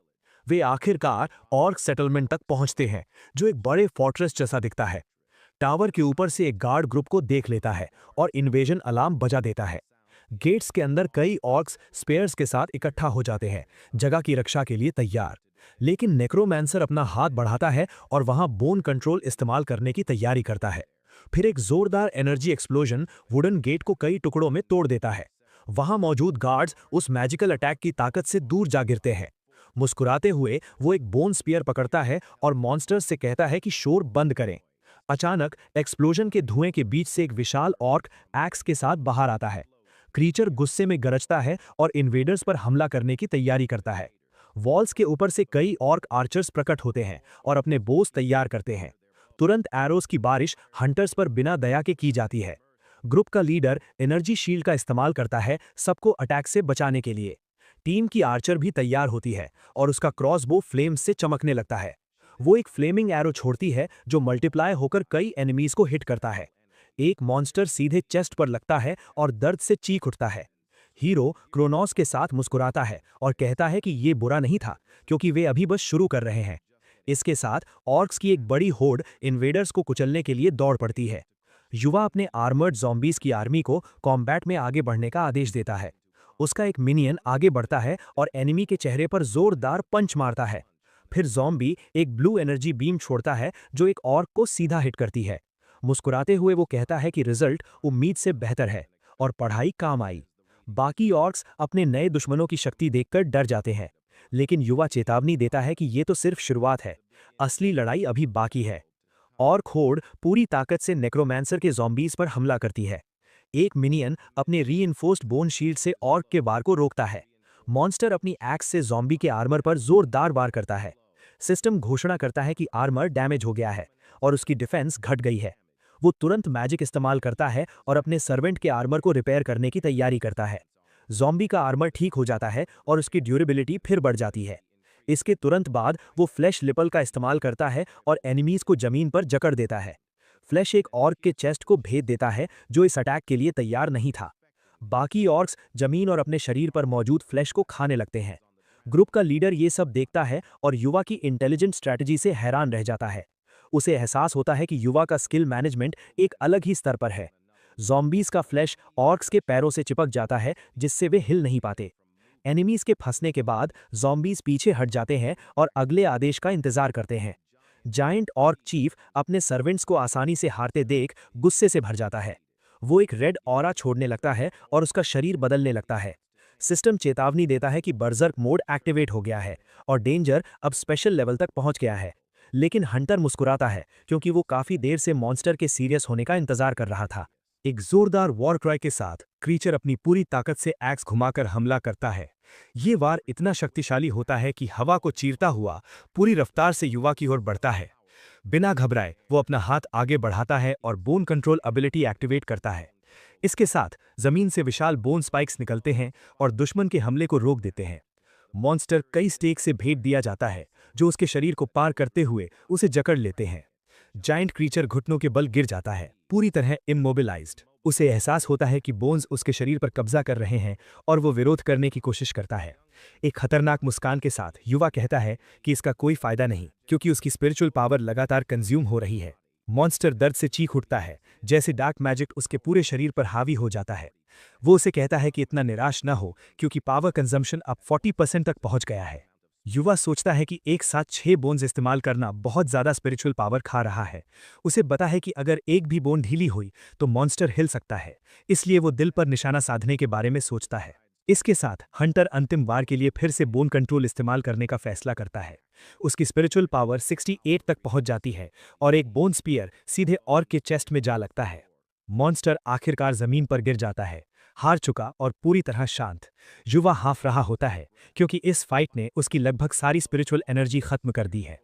वे आखिरकार ऑर्क सेटलमेंट तक पहुंचते हैं, जो एक बड़े फोर्ट्रेस जैसा दिखता है। टावर के ऊपर से एक गार्ड ग्रुप को देख लेता है और इन्वेजन अलार्म बजा देता है। गेट्स के अंदर कई ऑर्क्स स्पेयर्स के साथ इकट्ठा हो जाते हैं, जगह की रक्षा के लिए तैयार। लेकिन नेक्रोमैंसर अपना हाथ बढ़ाता है और वहां बोन कंट्रोल इस्तेमाल करने की तैयारी करता है। फिर एक जोरदार एनर्जी एक्सप्लोजन वुडन गेट को कई टुकड़ों में तोड़ देता है। वहां मौजूद गार्ड्स उस मैजिकल अटैक की ताकत से दूर जा गिरते हैं। मुस्कुराते हुए वो एक बोन स्पीयर पकड़ता है और मॉन्स्टर्स से कहता है कि शोर बंद करें। अचानक एक्सप्लोजन के धुएं के बीच से एक विशाल ऑर्क एक्स के साथ बाहर आता है। क्रीचर गुस्से में गरजता है और इन्वेडर्स पर हमला करने की तैयारी करता है। वॉल्स के ऊपर से कई ऑर्क आर्चर्स प्रकट होते हैं और अपने बोस तैयार करते हैं। तुरंत एरोस की बारिश हंटर्स पर बिना दया के की जाती है। ग्रुप का लीडर एनर्जी शील्ड का इस्तेमाल करता है सबको अटैक से बचाने के लिए। टीम की आर्चर भी तैयार होती है और उसका क्रॉसबो फ्लेम्स से चमकने लगता है। वो एक फ्लेमिंग एरो छोड़ती है जो मल्टीप्लाई होकर कई एनिमीज को हिट करता है। एक मॉन्स्टर सीधे चेस्ट पर लगता है और दर्द से चीख उठता है। हीरो क्रोनोस के साथ मुस्कुराता है और कहता है कि ये बुरा नहीं था, क्योंकि वे अभी बस शुरू कर रहे हैं। इसके साथ ऑर्क्स की एक बड़ी होड़ इन्वेडर्स को कुचलने के लिए दौड़ पड़ती है। युवा अपने आर्मर्ड ज़ॉम्बीज की आर्मी को कॉम्बैट में आगे बढ़ने का आदेश देता है। उसका एक मिनियन आगे बढ़ता है और एनिमी के चेहरे पर जोरदार पंच मारता है। फिर ज़ॉम्बी एक ब्लू एनर्जी बीम छोड़ता है जो एक ऑर्क को सीधा हिट करती है। मुस्कुराते हुए वो कहता है कि रिजल्ट उम्मीद से बेहतर है और पढ़ाई काम आई। बाकी ऑर्क्स अपने नए दुश्मनों की शक्ति देखकर डर जाते हैं, लेकिन युवा चेतावनी देता है कि ये तो सिर्फ शुरुआत है, असली लड़ाई अभी बाकी है। ऑर्क होड़ पूरी ताकत से नेक्रोमैंसर के ज़ॉम्बीज पर हमला करती है। एक मिनियन अपने रीइंफोर्स्ड बोन शील्ड से ऑर्क के वार को रोकता है। मॉन्स्टर अपनी एक्स से ज़ॉम्बी के आर्मर पर जोरदार वार करता है। सिस्टम घोषणा करता है कि आर्मर डैमेज हो गया है और उसकी डिफेंस घट गई है। वो तुरंत मैजिक इस्तेमाल करता है और अपने सर्वेंट के आर्मर को रिपेयर करने की तैयारी करता है। ज़ॉम्बी का आर्मर ठीक हो जाता है और उसकी ड्यूरेबिलिटी फिर बढ़ जाती है। इसके तुरंत बाद वो फ्लैश लिपल का इस्तेमाल करता है और एनिमीज को जमीन पर जकड़ देता है। फ्लैश एक ऑर्क के चेस्ट को भेद देता है जो इस अटैक के लिए तैयार नहीं था। बाकी ऑर्क्स जमीन और अपने शरीर पर मौजूद फ्लैश को खाने लगते हैं। ग्रुप का लीडर ये सब देखता है और युवा की इंटेलिजेंट स्ट्रैटेजी से हैरान रह जाता है। उसे एहसास होता है कि युवा का स्किल मैनेजमेंट एक अलग ही स्तर पर है। ज़ॉम्बीज का फ्लैश ऑर्क्स के पैरों से चिपक जाता है जिससे वे हिल नहीं पाते। एनिमीज के फंसने के बाद ज़ॉम्बीज पीछे हट जाते हैं और अगले आदेश का इंतजार करते हैं। जायंट ऑर्क चीफ अपने सर्वेंट्स को आसानी से हारते देख गुस्से से भर जाता है। वो एक रेड ऑरा छोड़ने लगता है और उसका शरीर बदलने लगता है। सिस्टम चेतावनी देता है कि बर्जर्क मोड एक्टिवेट हो गया है और डेंजर अब स्पेशल लेवल तक पहुंच गया है। लेकिन हंटर मुस्कुराता है क्योंकि वो काफी देर से मॉन्स्टर के सीरियस होने का इंतजार कर रहा था। एक जोरदार वॉर क्राई के साथ क्रीचर अपनी पूरी ताकत से एक्स घुमाकर हमला करता है। ये वार इतना शक्तिशाली होता है कि हवा को चीरता हुआ पूरी रफ्तार से युवा की ओर बढ़ता है। बिना घबराए वो अपना हाथ आगे बढ़ाता है और बोन कंट्रोल एबिलिटी एक्टिवेट करता है। इसके साथ जमीन से विशाल बोन स्पाइक्स निकलते हैं और दुश्मन के हमले को रोक देते हैं। मॉन्स्टर कई स्टेक से भेंट दिया जाता है जो उसके शरीर को पार करते हुए उसे जकड़ लेते हैं। जायंट क्रीचर घुटनों के बल गिर जाता है, पूरी तरह इमोबिलाइज्ड। उसे एहसास होता है कि बोन्स उसके शरीर पर कब्जा कर रहे हैं और वो विरोध करने की कोशिश करता है। एक खतरनाक मुस्कान के साथ युवा कहता है कि इसका कोई फायदा नहीं, क्योंकि उसकी स्पिरिचुअल पावर लगातार कंज्यूम हो रही है। मॉन्स्टर दर्द से चीख उठता है, जैसे डार्क मैजिक उसके पूरे शरीर पर हावी हो जाता है। वो उसे कहता है कि इतना निराश न हो, क्योंकि पावर कंजम्पशन अब 40% तक पहुंच गया है। युवा सोचता है कि एक साथ 6 बोन्स इस्तेमाल करना बहुत ज्यादा स्पिरिचुअल पावर खा रहा है। उसे पता है कि अगर एक भी बोन ढीली हुई तो मॉन्स्टर हिल सकता है, इसलिए वो दिल पर निशाना साधने के बारे में सोचता है। इसके साथ हंटर अंतिम वार के लिए फिर से बोन कंट्रोल इस्तेमाल करने का फैसला करता है। उसकी स्पिरिचुअल पावर 68 तक पहुंच जाती है और एक बोन स्पीयर सीधे ऑर्क के चेस्ट में जा लगता है। मॉन्स्टर आखिरकार जमीन पर गिर जाता है, हार चुका और पूरी तरह शांत। युवा हाफ रहा होता है क्योंकि इस फाइट ने उसकी लगभग सारी स्पिरिचुअल एनर्जी खत्म कर दी है।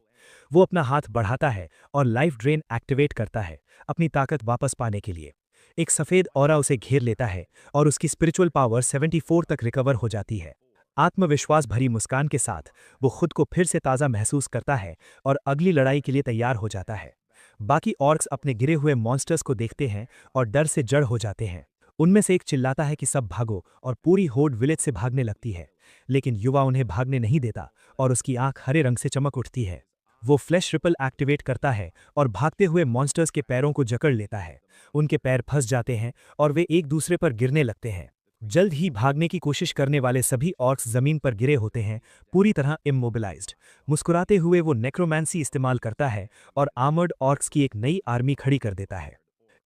वो अपना हाथ बढ़ाता है और लाइफ ड्रेन एक्टिवेट करता है अपनी ताकत वापस पाने के लिए। एक सफ़ेद ऑरा उसे घेर लेता है और उसकी स्पिरिचुअल पावर 74 तक रिकवर हो जाती है। आत्मविश्वास भरी मुस्कान के साथ वो खुद को फिर से ताज़ा महसूस करता है और अगली लड़ाई के लिए तैयार हो जाता है। बाकी ऑर्क्स अपने गिरे हुए मॉन्स्टर्स को देखते हैं और डर से जड़ हो जाते हैं। उनमें से एक चिल्लाता है कि सब भागो और पूरी होड़ विलेज से भागने लगती है, लेकिन युवा उन्हें भागने नहीं देता और उसकी आंख हरे रंग से चमक उठती है। वो फ्लैश रिपल एक्टिवेट करता है और भागते हुए मॉन्स्टर्स के पैरों को जकड़ लेता है। उनके पैर फंस जाते हैं और वे एक दूसरे पर गिरने लगते हैं। जल्द ही भागने की कोशिश करने वाले सभी ऑर्क्स जमीन पर गिरे होते हैं, पूरी तरह इमोबिलाइज्ड। मुस्कुराते हुए वो नेक्रोमैंसी इस्तेमाल करता है और आर्मर्ड ऑर्क्स की एक नई आर्मी खड़ी कर देता है।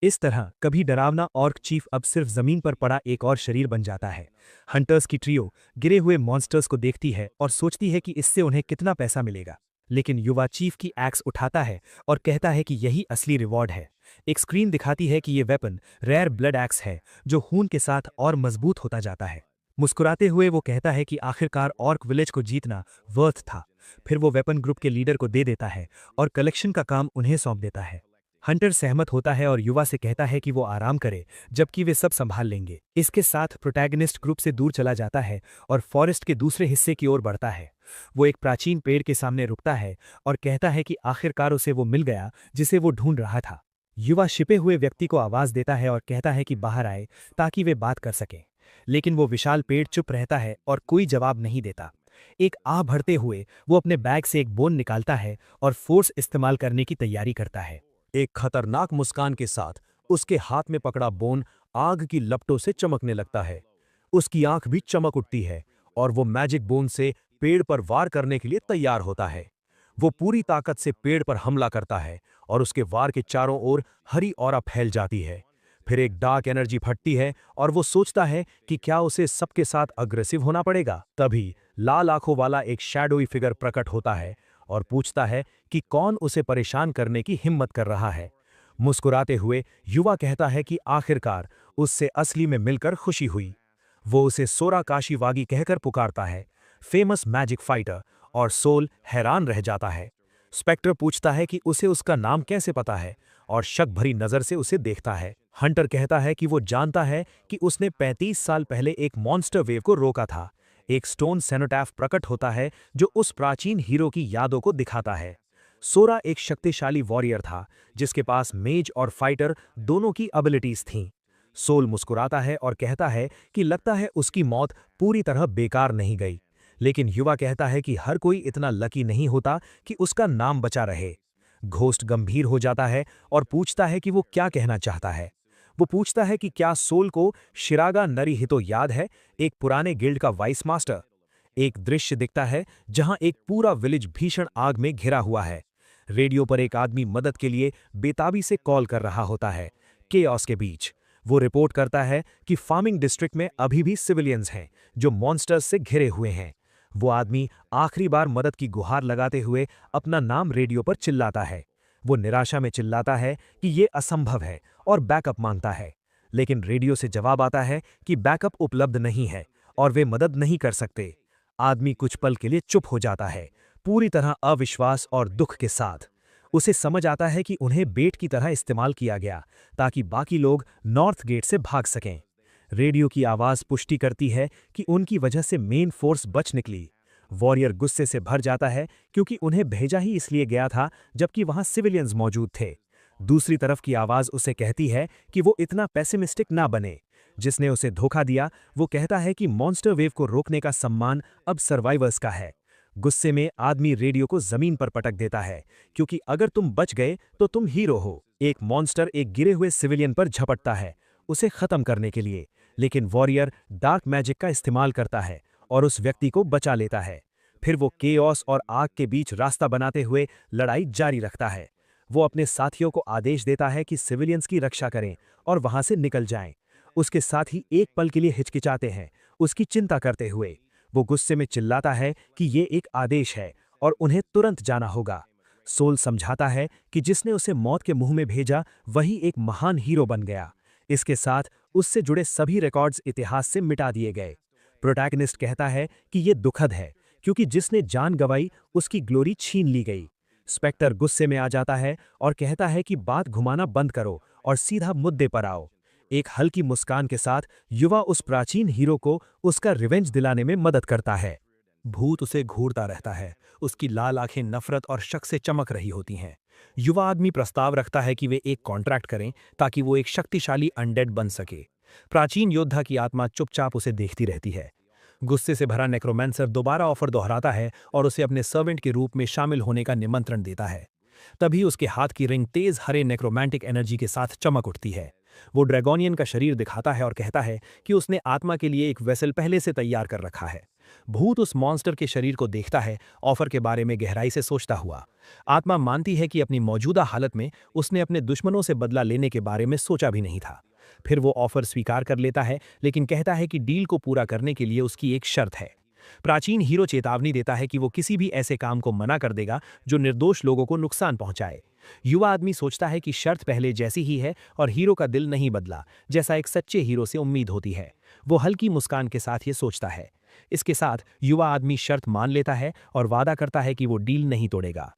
इस तरह कभी डरावना ऑर्क चीफ अब सिर्फ जमीन पर पड़ा एक और शरीर बन जाता है। हंटर्स की ट्रियो गिरे हुए मॉन्स्टर्स को देखती है और सोचती है कि इससे उन्हें कितना पैसा मिलेगा, लेकिन युवा चीफ की एक्स उठाता है और कहता है कि यही असली रिवॉर्ड है। एक स्क्रीन दिखाती है कि ये वेपन रेयर ब्लड एक्स है जो खून के साथ और मजबूत होता जाता है। मुस्कुराते हुए वो कहता है कि आखिरकार ऑर्क विलेज को जीतना वर्थ था। फिर वो वेपन ग्रुप के लीडर को दे देता है और कलेक्शन का काम उन्हें सौंप देता है। हंटर सहमत होता है और युवा से कहता है कि वो आराम करे, जबकि वे सब संभाल लेंगे। इसके साथ प्रोटैगनिस्ट ग्रुप से दूर चला जाता है और फॉरेस्ट के दूसरे हिस्से की ओर बढ़ता है। वो एक प्राचीन पेड़ के सामने रुकता है और कहता है कि आखिरकार उसे वो मिल गया जिसे वो ढूंढ रहा था। युवा छिपे हुए व्यक्ति को आवाज देता है और कहता है कि बाहर आए ताकि वे बात कर सकें, लेकिन वो विशाल पेड़ चुप रहता है और कोई जवाब नहीं देता। एक आह भरते हुए वो अपने बैग से एक बोन निकालता है और फोर्स इस्तेमाल करने की तैयारी करता है। एक खतरनाक मुस्कान के साथ उसके हाथ में पकड़ा बोन आग की लपटों से चमकने लगता है। उसकी आंख भी चमक उठती है और वो मैजिक बोन से पेड़ पर वार करने के लिए तैयार होता है। वो पूरी ताकत से पेड़ पर हमला करता है और उसके वार के चारों ओर हरी ऑरा फैल जाती है। फिर एक डार्क एनर्जी फटती है और वो सोचता है कि क्या उसे सबके साथ अग्रेसिव होना पड़ेगा। तभी लाल आंखों वाला एक शैडोई फिगर प्रकट होता है और पूछता है कि कौन उसे परेशान करने की हिम्मत कर रहा है। मुस्कुराते हुए युवा कहता है कि आखिरकार उससे असली में मिलकर खुशी हुई। वो उसे सोरा काशीवागी कहकर पुकारता है, फेमस मैजिक फाइटर, और सोल हैरान रह जाता है। स्पेक्टर पूछता है कि उसे उसका नाम कैसे पता है और शक भरी नजर से उसे देखता है। हंटर कहता है कि वो जानता है कि उसने 35 साल पहले एक मॉन्स्टर वेव को रोका था। एक स्टोन सेनोटैफ प्रकट होता है जो उस प्राचीन हीरो की यादों को दिखाता है। सोरा एक शक्तिशाली वॉरियर था जिसके पास मेज और फाइटर दोनों की एबिलिटीज थीं। सोल मुस्कुराता है और कहता है कि लगता है उसकी मौत पूरी तरह बेकार नहीं गई, लेकिन युवा कहता है कि हर कोई इतना लकी नहीं होता कि उसका नाम बचा रहे। घोस्ट गंभीर हो जाता है और पूछता है कि वो क्या कहना चाहता है। वो पूछता है कि क्या सोल को शिरागा नरीहितो याद है, एक पुराने गिल्ड का वाइस मास्टर। एक दृश्य दिखता है जहां एक पूरा विलेज भीषण आग में घिरा हुआ है। रेडियो पर एक आदमी मदद के लिए बेताबी से कॉल कर रहा होता है। केओस के बीच वो रिपोर्ट करता है कि फार्मिंग डिस्ट्रिक्ट में अभी भी सिविलियंस हैं जो मॉन्स्टर्स से घिरे हुए हैं। वो आदमी आखिरी बार मदद की गुहार लगाते हुए अपना नाम रेडियो पर चिल्लाता है। वो निराशा में चिल्लाता है कि ये असंभव है और बैकअप मांगता है, लेकिन रेडियो से जवाब आता है कि बैकअप उपलब्ध नहीं है और वे मदद नहीं कर सकते। आदमी कुछ पल के लिए चुप हो जाता है, पूरी तरह अविश्वास और दुख के साथ। उसे समझ आता है कि उन्हें बेट की तरह इस्तेमाल किया गया ताकि बाकी लोग नॉर्थ गेट से भाग सकें। रेडियो की आवाज पुष्टि करती है कि उनकी वजह से मेन फोर्स बच निकली। वॉरियर गुस्से से भर जाता है क्योंकि उन्हें भेजा ही इसलिए गया था जबकि वहां सिविलियंस मौजूद थे। दूसरी तरफ की आवाज उसे कहती है कि वो इतना पेसिमिस्टिक ना बने। जिसने उसे धोखा दिया वो कहता है कि मॉन्स्टर वेव को रोकने का सम्मान अब सर्वाइवर्स का है। गुस्से में आदमी रेडियो को जमीन पर पटक देता है क्योंकि अगर तुम बच गए तो तुम हीरो हो। एक मॉन्स्टर एक गिरे हुए सिविलियन पर झपटता है उसे खत्म करने के लिए, लेकिन वॉरियर डार्क मैजिक का इस्तेमाल करता है और उस व्यक्ति को बचा लेता है। फिर वो केओस और आग के बीच रास्ता बनाते हुए लड़ाई जारी रखता है। वो अपने साथियों को आदेश देता है कि सिविलियंस की रक्षा करें और वहां से निकल जाएं। उसके साथ ही एक पल के लिए हिचकिचाते हैं, उसकी चिंता करते हुए। वो गुस्से में चिल्लाता है कि ये एक आदेश है और उन्हें तुरंत जाना होगा। सोल समझाता है कि जिसने उसे मौत के मुंह में भेजा वही एक महान हीरो बन गया। इसके साथ उससे जुड़े सभी रिकॉर्ड्स इतिहास से मिटा दिए गए। प्रोटैगनिस्ट कहता है कि ये दुखद है क्योंकि जिसने जान गंवाई उसकी ग्लोरी छीन ली गई। स्पेक्टर गुस्से में आ जाता है और कहता है कि बात घुमाना बंद करो और सीधा मुद्दे पर आओ। एक हल्की मुस्कान के साथ युवा उस प्राचीन हीरो को उसका रिवेंज दिलाने में मदद करता है। भूत उसे घूरता रहता है, उसकी लाल आंखें नफरत और शक से चमक रही होती हैं। युवा आदमी प्रस्ताव रखता है कि वे एक कॉन्ट्रैक्ट करें ताकि वो एक शक्तिशाली अनडेड बन सके। प्राचीन योद्धा की आत्मा चुपचाप उसे देखती रहती है। गुस्से से भरा नेक्रोमैंसर दोबारा ऑफर दोहराता है और उसे अपने सर्वेंट के रूप में शामिल होने का निमंत्रण देता है। तभी उसके हाथ की रिंग तेज हरे नेक्रोमैंटिक एनर्जी के साथ चमक उठती है। वो ड्रैगोनियन का शरीर दिखाता है और कहता है कि उसने आत्मा के लिए एक वेसल पहले से तैयार कर रखा है। भूत उस मॉन्स्टर के शरीर को देखता है, ऑफर के बारे में गहराई से सोचता हुआ। आत्मा मानती है कि अपनी मौजूदा हालत में उसने अपने दुश्मनों से बदला लेने के बारे में सोचा भी नहीं था। फिर वो ऑफर स्वीकार कर लेता है, लेकिन कहता है कि डील को पूरा करने के लिए उसकी एक शर्त है। प्राचीन हीरो चेतावनी देता है कि वो किसी भी ऐसे काम को मना कर देगा जो निर्दोष लोगों को नुकसान पहुंचाए। युवा आदमी सोचता है कि शर्त पहले जैसी ही है और हीरो का दिल नहीं बदला, जैसा एक सच्चे हीरो से उम्मीद होती है। वो हल्की मुस्कान के साथ ये सोचता है। इसके साथ युवा आदमी शर्त मान लेता है और वादा करता है कि वो डील नहीं तोड़ेगा।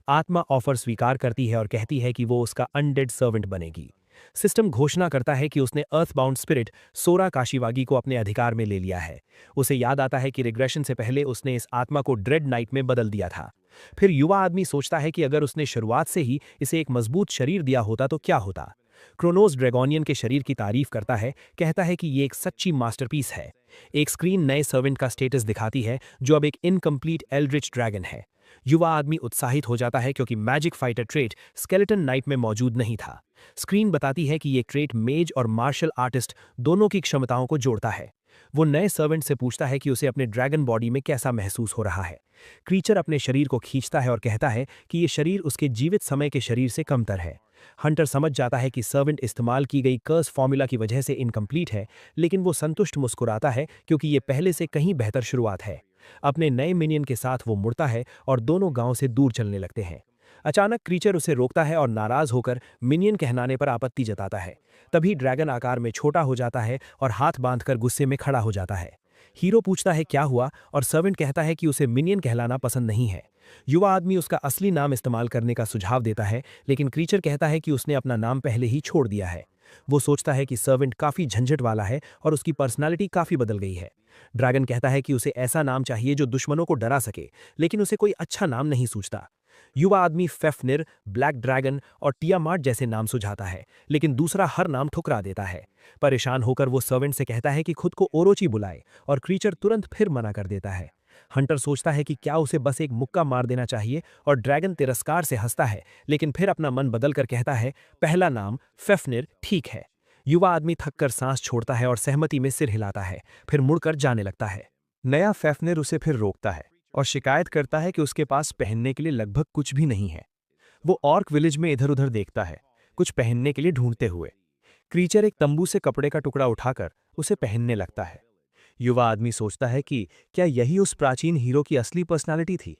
आत्मा ऑफर स्वीकार करती है और कहती है कि वो उसका अनडेड सर्वेंट बनेगी। सिस्टम घोषणा करता है कि उसने अर्थबाउंड स्पिरिट सोरा काशिवागी को अपने अधिकार में ले लिया है। उसे याद आता है कि रिग्रेशन से पहले उसने इस आत्मा को ड्रेड नाइट में बदल दिया था। फिर युवा आदमी सोचता है कि अगर उसने शुरुआत से ही इसे एक मजबूत शरीर दिया होता तो क्या होता। क्रोनोस ड्रैगोनियन के शरीर की तारीफ करता है, कहता है कि ये एक सच्ची मास्टरपीस है। एक स्क्रीन नए सर्वेंट का स्टेटस दिखाती है जो अब एक इनकम्प्लीट एल्ड्रिच ड्रैगन है। युवा आदमी उत्साहित हो जाता है क्योंकि magic fighter trait skeleton night में मौजूद नहीं था। स्क्रीन बताती है कि ये ट्रेट मेज और मार्शल आर्टिस्ट दोनों की क्षमताओं को जोड़ता है। वो नए सर्वेंट से पूछता है कि उसे अपने ड्रैगन बॉडी में कैसा महसूस हो रहा है। क्रीचर अपने शरीर को खींचता है और कहता है कि ये शरीर उसके जीवित समय के शरीर से कमतर है। हंटर समझ जाता है कि सर्वेंट इस्तेमाल की गई कर्स फॉर्मूला की वजह से इनकम्प्लीट है, लेकिन वो संतुष्ट मुस्कुराता है क्योंकि ये पहले से कहीं बेहतर शुरुआत है। अपने नए मिनियन के साथ वो मुड़ता है और दोनों गांव से दूर चलने लगते हैं। अचानक क्रीचर उसे रोकता है और नाराज होकर मिनियन कहलाने पर आपत्ति जताता है। तभी ड्रैगन आकार में छोटा हो जाता है और हाथ बांधकर गुस्से में खड़ा हो जाता है। हीरो पूछता है क्या हुआ और सर्वेंट कहता है कि उसे मिनियन कहलाना पसंद नहीं है। युवा आदमी उसका असली नाम इस्तेमाल करने का सुझाव देता है, लेकिन क्रीचर कहता है कि उसने अपना नाम पहले ही छोड़ दिया है। वो सोचता है कि सर्वेंट काफी झंझट वाला है और उसकी पर्सनालिटी काफी बदल गई है। ड्रैगन कहता है कि उसे ऐसा नाम चाहिए जो दुश्मनों को डरा सके, लेकिन उसे कोई अच्छा नाम नहीं सूझता। युवा आदमी फेफनिर, ब्लैक ड्रैगन और टियामार्ट जैसे नाम सुझाता है, लेकिन दूसरा हर नाम ठुकरा देता है। परेशान होकर वो सर्वेंट से कहता है कि खुद को ओरोची बुलाए और क्रीचर तुरंत फिर मना कर देता है। हंटर सोचता है कि क्या उसे बस एक मुक्का मार देना चाहिए और ड्रैगन तिरस्कार से हंसता है, लेकिन फिर अपना मन बदलकर कहता है पहला नाम फेफनिर ठीक है। युवा आदमी थककर सांस छोड़ता है और सहमति में सिर हिलाता है, फिर मुड़कर जाने लगता है। नया फेफनिर उसे फिर रोकता है और शिकायत करता है कि उसके पास पहनने के लिए लगभग कुछ भी नहीं है। वो ऑर्क विलेज में इधर उधर देखता है, कुछ पहनने के लिए ढूंढते हुए। क्रीचर एक तंबू से कपड़े का टुकड़ा उठाकर उसे पहनने लगता है। युवा आदमी सोचता है कि क्या यही उस प्राचीन हीरो की असली पर्सनालिटी थी।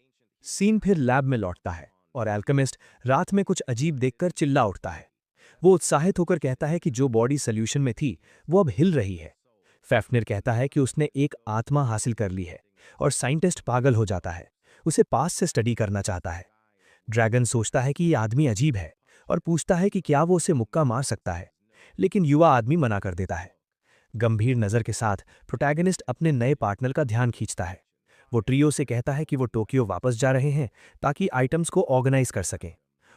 सीन फिर लैब में लौटता है और एल्केमिस्ट रात में कुछ अजीब देखकर चिल्ला उठता है। वो उत्साहित होकर कहता है कि जो बॉडी सोल्यूशन में थी वो अब हिल रही है। फेफनिर कहता है कि उसने एक आत्मा हासिल कर ली है और साइंटिस्ट पागल हो जाता है, उसे पास से स्टडी करना चाहता है। ड्रैगन सोचता है कि ये आदमी अजीब है और पूछता है कि क्या वो उसे मुक्का मार सकता है, लेकिन युवा आदमी मना कर देता है। गंभीर नज़र के साथ प्रोटैगनिस्ट अपने नए पार्टनर का ध्यान खींचता है। वो ट्रियो से कहता है कि वो टोक्यो वापस जा रहे हैं ताकि आइटम्स को ऑर्गेनाइज कर सकें,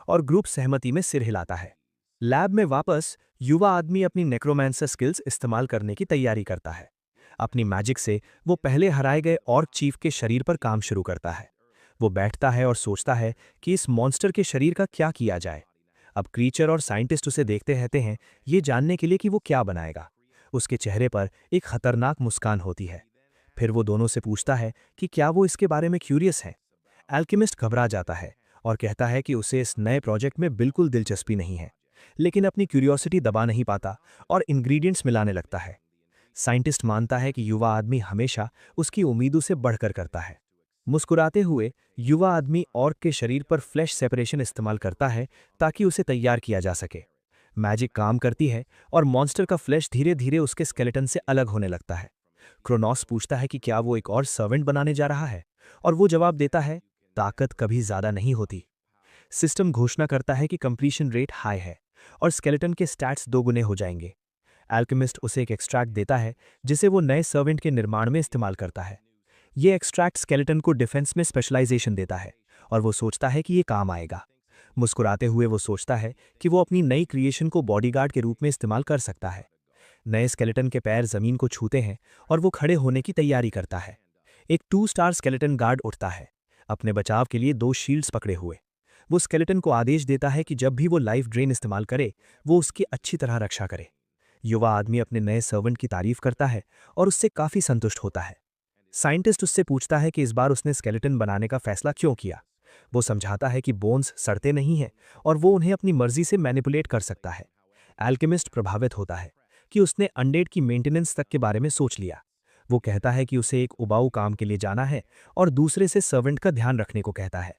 और ग्रुप सहमति में सिर हिलाता है। लैब में वापस युवा आदमी अपनी नेक्रोमैंसर स्किल्स इस्तेमाल करने की तैयारी करता है। अपनी मैजिक से वो पहले हराए गए ऑर्क चीफ के शरीर पर काम शुरू करता है। वो बैठता है और सोचता है कि इस मॉन्स्टर के शरीर का क्या किया जाए। अब क्रीचर और साइंटिस्ट उसे देखते रहते हैं, ये जानने के लिए कि वो क्या बनाएगा। उसके चेहरे पर एक खतरनाक मुस्कान होती है। फिर वो दोनों से पूछता है कि क्या वो इसके बारे में क्यूरियस हैं। एल्केमिस्ट घबरा जाता है और कहता है कि उसे इस नए प्रोजेक्ट में बिल्कुल दिलचस्पी नहीं है, लेकिन अपनी क्यूरियोसिटी दबा नहीं पाता और इंग्रेडिएंट्स मिलाने लगता है। साइंटिस्ट मानता है कि युवा आदमी हमेशा उसकी उम्मीदों से बढ़कर करता है। मुस्कुराते हुए युवा आदमी ऑर्क के शरीर पर फ्लैश सेपरेशन इस्तेमाल करता है ताकि उसे तैयार किया जा सके। मैजिक काम करती है और मॉन्स्टर का फ्लैश धीरे धीरे उसके स्केलेटन से अलग होने लगता है। क्रोनोस पूछता है कि क्या वो एक और सर्वेंट बनाने जा रहा है, और वो जवाब देता है ताकत कभी ज्यादा नहीं होती। सिस्टम घोषणा करता है कि कंप्लीशन रेट हाई है और स्केलेटन के स्टैट्स 2 गुने हो जाएंगे। एल्केमिस्ट उसे एक एक्सट्रैक्ट देता है जिसे वो नए सर्वेंट के निर्माण में इस्तेमाल करता है। ये एक्सट्रैक्ट स्केलेटन को डिफेंस में स्पेशलाइजेशन देता है और वो सोचता है कि ये काम आएगा। मुस्कुराते हुए वो सोचता है कि वो अपनी नई क्रिएशन को बॉडीगार्ड के रूप में इस्तेमाल कर सकता है। नए स्केलेटन के पैर जमीन को छूते हैं और वो खड़े होने की तैयारी करता है। एक 2 स्टार स्केलेटन गार्ड उठता है, अपने बचाव के लिए 2 शील्ड्स पकड़े हुए। वो स्केलेटन को आदेश देता है कि जब भी वो लाइफ ड्रेन इस्तेमाल करे वो उसकी अच्छी तरह रक्षा करे। युवा आदमी अपने नए सर्वेंट की तारीफ करता है और उससे काफी संतुष्ट होता है। साइंटिस्ट उससे पूछता है कि इस बार उसने स्केलेटन बनाने का फैसला क्यों किया। वो समझाता है कि बोन्स सड़ते नहीं हैं और वो उन्हें अपनी मर्जी से मैनिपुलेट कर सकता है। एल्केमिस्ट प्रभावित होता है कि उसने अनडेड की मेंटेनेंस तक के बारे में सोच लिया। वो कहता है कि उसे एक उबाऊ काम के लिए जाना है और दूसरे से सर्वेंट का ध्यान रखने को कहता है।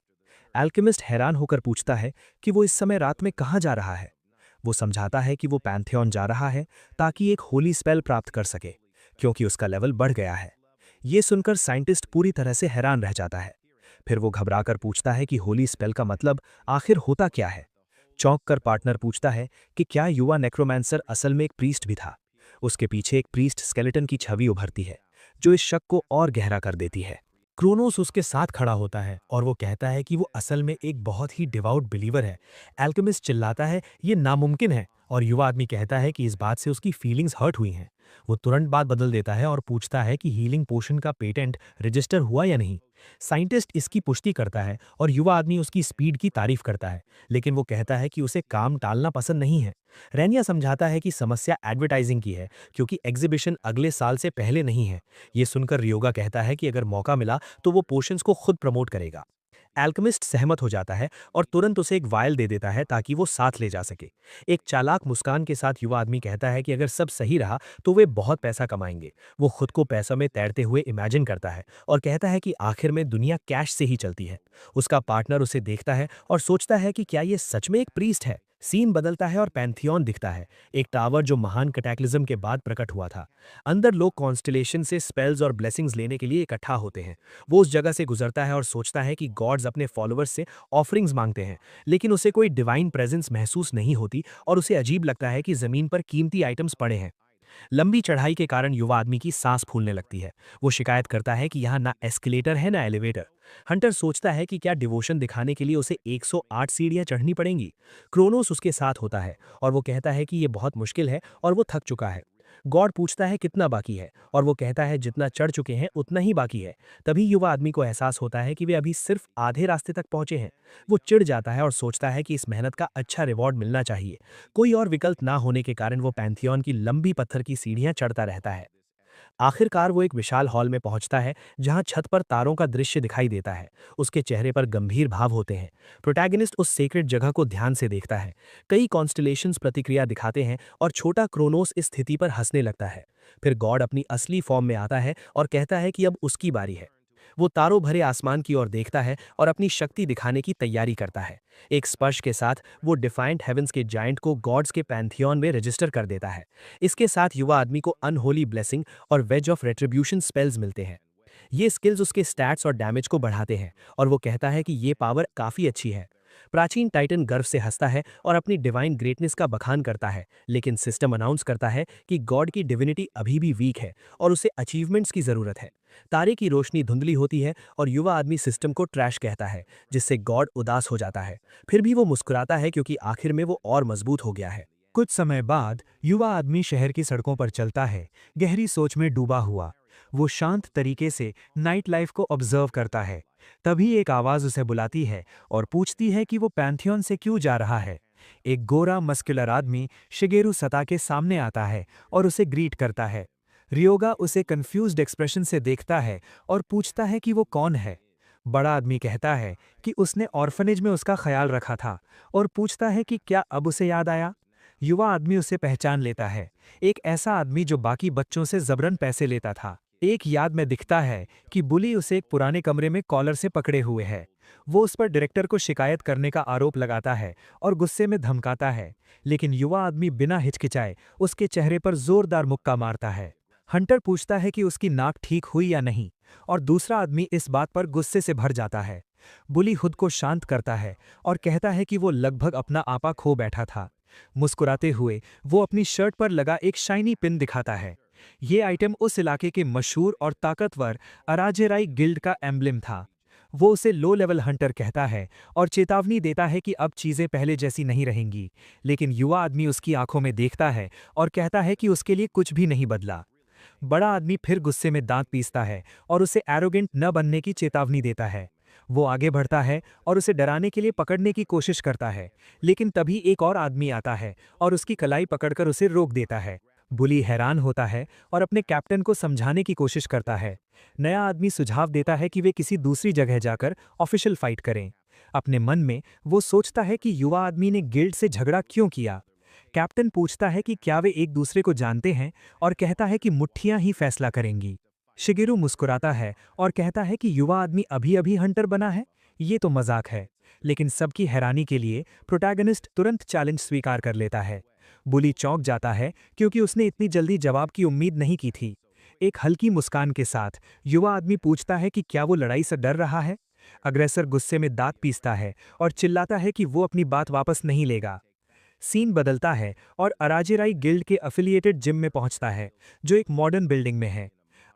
एल्केमिस्ट हैरान होकर पूछता है कि वो इस समय रात में कहाँ जा रहा है। वो समझाता है कि वो पैंथियन जा रहा है ताकि एक होली स्पेल प्राप्त कर सके, क्योंकि उसका लेवल बढ़ गया है। ये सुनकर साइंटिस्ट पूरी तरह से हैरान रह जाता है। फिर वो घबराकर पूछता है कि होली स्पेल का मतलब आखिर होता क्या है। चौंक कर पार्टनर पूछता है कि क्या युवा नेक्रोमैंसर असल में एक प्रीस्ट भी था। उसके पीछे एक प्रीस्ट स्केलेटन की छवि उभरती है जो इस शक को और गहरा कर देती है। क्रोनोस उसके साथ खड़ा होता है और वो कहता है कि वो असल में एक बहुत ही डिवाउट बिलीवर है। एल्केमिस्ट चिल्लाता है ये नामुमकिन है और युवा आदमी कहता है कि इस बात से उसकी फीलिंग्स हर्ट हुई हैं। वो तुरंत बात बदल देता है और पूछता है कि हीलिंग पोशन का पेटेंट रजिस्टर हुआ या नहीं। साइंटिस्ट इसकी पुष्टि करता है और युवा आदमी उसकी स्पीड की तारीफ करता है, लेकिन वो कहता है कि उसे काम टालना पसंद नहीं है। रेनिया समझाता है कि समस्या एडवर्टाइजिंग की है, क्योंकि एग्जीबिशन अगले साल से पहले नहीं है। ये सुनकर रियोगा कहता है कि अगर मौका मिला तो वो पोशंस को खुद प्रमोट करेगा। एल्केमिस्ट सहमत हो जाता है और तुरंत उसे एक वायल दे देता है ताकि वो साथ ले जा सके। एक चालाक मुस्कान के साथ युवा आदमी कहता है कि अगर सब सही रहा तो वे बहुत पैसा कमाएंगे। वो खुद को पैसा में तैरते हुए इमेजिन करता है और कहता है कि आखिर में दुनिया कैश से ही चलती है। उसका पार्टनर उसे देखता है और सोचता है कि क्या ये सच में एक प्रीस्ट है। सीन बदलता है और पैंथियन दिखता है, एक टावर जो महान कैटेक्लिज्म के बाद प्रकट हुआ था। अंदर लोग कॉन्स्टलेशन से स्पेल्स और ब्लेसिंग्स लेने के लिए इकट्ठा होते हैं। वो उस जगह से गुजरता है और सोचता है कि गॉड्स अपने फॉलोअर्स से ऑफरिंग्स मांगते हैं, लेकिन उसे कोई डिवाइन प्रेजेंस महसूस नहीं होती और उसे अजीब लगता है कि जमीन पर कीमती आइटम्स पड़े हैं। लंबी चढ़ाई के कारण युवा आदमी की सांस फूलने लगती है। वो शिकायत करता है कि यहाँ ना एस्केलेटर है ना एलिवेटर। हंटर सोचता है कि क्या डिवोशन दिखाने के लिए उसे 108 सीढ़ियां चढ़नी पड़ेंगी। क्रोनोस उसके साथ होता है और वो कहता है कि ये बहुत मुश्किल है और वो थक चुका है। गॉड पूछता है कितना बाकी है और वो कहता है जितना चढ़ चुके हैं उतना ही बाकी है। तभी युवा आदमी को एहसास होता है कि वे अभी सिर्फ आधे रास्ते तक पहुंचे हैं। वो चिढ़ जाता है और सोचता है कि इस मेहनत का अच्छा रिवॉर्ड मिलना चाहिए। कोई और विकल्प ना होने के कारण वो पैंथियन की लंबी पत्थर की सीढ़ियां चढ़ता रहता है। आखिरकार वो एक विशाल हॉल में पहुंचता है जहां छत पर तारों का दृश्य दिखाई देता है। उसके चेहरे पर गंभीर भाव होते हैं। प्रोटैगनिस्ट उस सेक्रेट जगह को ध्यान से देखता है। कई कॉन्स्टलेशंस प्रतिक्रिया दिखाते हैं और छोटा क्रोनोस इस स्थिति पर हंसने लगता है। फिर गॉड अपनी असली फॉर्म में आता है और कहता है कि अब उसकी बारी है। वो तारों भरे आसमान की ओर देखता है और अपनी शक्ति दिखाने की तैयारी करता है। एक स्पर्श के साथ वो डिफाइंट हेवंस के जायंट को गॉड्स के पैंथियन में रजिस्टर कर देता है। इसके साथ युवा आदमी को अनहोली ब्लेसिंग और वेज ऑफ रेट्रिब्यूशन स्पेल्स मिलते हैं। ये स्किल्स उसके स्टैट्स और डैमेज को बढ़ाते हैं और वो कहता है कि ये पावर काफ़ी अच्छी है। प्राचीन टाइटन गर्व से हंसता है और अपनी डिवाइन ग्रेटनेस का बखान करता है, लेकिन सिस्टम अनाउंस करता है कि गॉड की डिविनिटी अभी भी वीक है और उसे अचीवमेंट्स की ज़रूरत है। तारे की रोशनी धुंधली होती है और युवा आदमी सिस्टम को ट्रैश कहता है, जिससे गॉड उदास हो जाता है। फिर भी वो मुस्कुराता है क्योंकि आखिर में वो और मजबूत हो गया है। कुछ समय बाद युवा आदमी शहर की सड़कों पर चलता है, गहरी सोच में डूबा हुआ। वो शांत तरीके से नाइट लाइफ को ऑब्जर्व करता है। तभी एक आवाज उसे बुलाती है और पूछती है कि वो पैंथियन से क्यों जा रहा है। एक गोरा मस्कुलर आदमी शिगेरू सता के सामने आता है और उसे ग्रीट करता है। रियोगा उसे कंफ्यूज्ड एक्सप्रेशन से देखता है और पूछता है कि वो कौन है। बड़ा आदमी कहता है कि उसने ऑर्फनेज में उसका ख्याल रखा था और पूछता है कि क्या अब उसे याद आया। युवा आदमी उसे पहचान लेता है, एक ऐसा आदमी जो बाकी बच्चों से जबरन पैसे लेता था। एक याद में दिखता है कि बुली उसे एक पुराने कमरे में कॉलर से पकड़े हुए है। वो उस पर डायरेक्टर को शिकायत करने का आरोप लगाता है और गुस्से में धमकाता है, लेकिन युवा आदमी बिना हिचकिचाए उसके चेहरे पर जोरदार मुक्का मारता है। हंटर पूछता है कि उसकी नाक ठीक हुई या नहीं और दूसरा आदमी इस बात पर गुस्से से भर जाता है। बुली खुद को शांत करता है और कहता है कि वो लगभग अपना आपा खो बैठा था। मुस्कुराते हुए वो अपनी शर्ट पर लगा एक शाइनी पिन दिखाता है। ये आइटम उस इलाके के मशहूर और ताकतवर अराजेराई गिल्ड का एम्ब्लेम था। वो उसे लो लेवल हंटर कहता है और चेतावनी देता है कि अब चीजें पहले जैसी नहीं रहेंगी, लेकिन युवा आदमी उसकी आंखों में देखता है और कहता है कि उसके लिए कुछ भी नहीं बदला। बड़ा आदमी फिर गुस्से में दांत पीसता है और उसे एरोगेंट न बनने की चेतावनी देता है। वो आगे बढ़ता है और उसे डराने के लिए पकड़ने की कोशिश करता है, लेकिन तभी एक और आदमी आता है और उसकी कलाई पकड़कर उसे रोक देता है। बुली हैरान होता है और अपने कैप्टन को समझाने की कोशिश करता है। नया आदमी सुझाव देता है कि वे किसी दूसरी जगह जाकर ऑफिशियल फाइट करें। अपने मन में वो सोचता है कि युवा आदमी ने गिल्ड से झगड़ा क्यों किया। कैप्टन पूछता है कि क्या वे एक दूसरे को जानते हैं और कहता है कि मुट्ठियां ही फैसला करेंगी। शिगेरू मुस्कुराता है और कहता है कि युवा आदमी अभी अभी हंटर बना है, ये तो मजाक है। लेकिन सबकी हैरानी के लिए प्रोटैगनिस्ट तुरंत चैलेंज स्वीकार कर लेता है। बुली चौंक जाता है क्योंकि उसने इतनी जल्दी जवाब की उम्मीद नहीं की थी। एक हल्की मुस्कान के साथ युवा आदमी पूछता है कि क्या वो लड़ाई से डर रहा है। अग्रेसर गुस्से में दांत पीसता है और चिल्लाता है कि वो अपनी बात वापस नहीं लेगा। सीन बदलता है और अराजेराई गिल्ड के एफिलिएटेड जिम में पहुंचता है, जो एक मॉडर्न बिल्डिंग में है।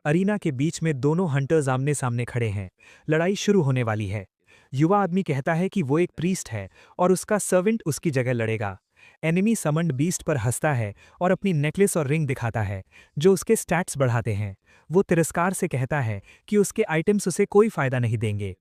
अरीना के बीच में दोनों हंटर्स आमने सामने खड़े हैं। लड़ाई शुरू होने वाली है। युवा आदमी कहता है कि वो एक प्रीस्ट है और उसका सर्वेंट उसकी जगह लड़ेगा। एनिमी समन्ड बीस्ट पर हंसता है और अपनी नेकलेस और रिंग दिखाता है, जो उसके स्टैट्स बढ़ाते हैं। वो तिरस्कार से कहता है कि उसके आइटम्स उसे कोई फायदा नहीं देंगे।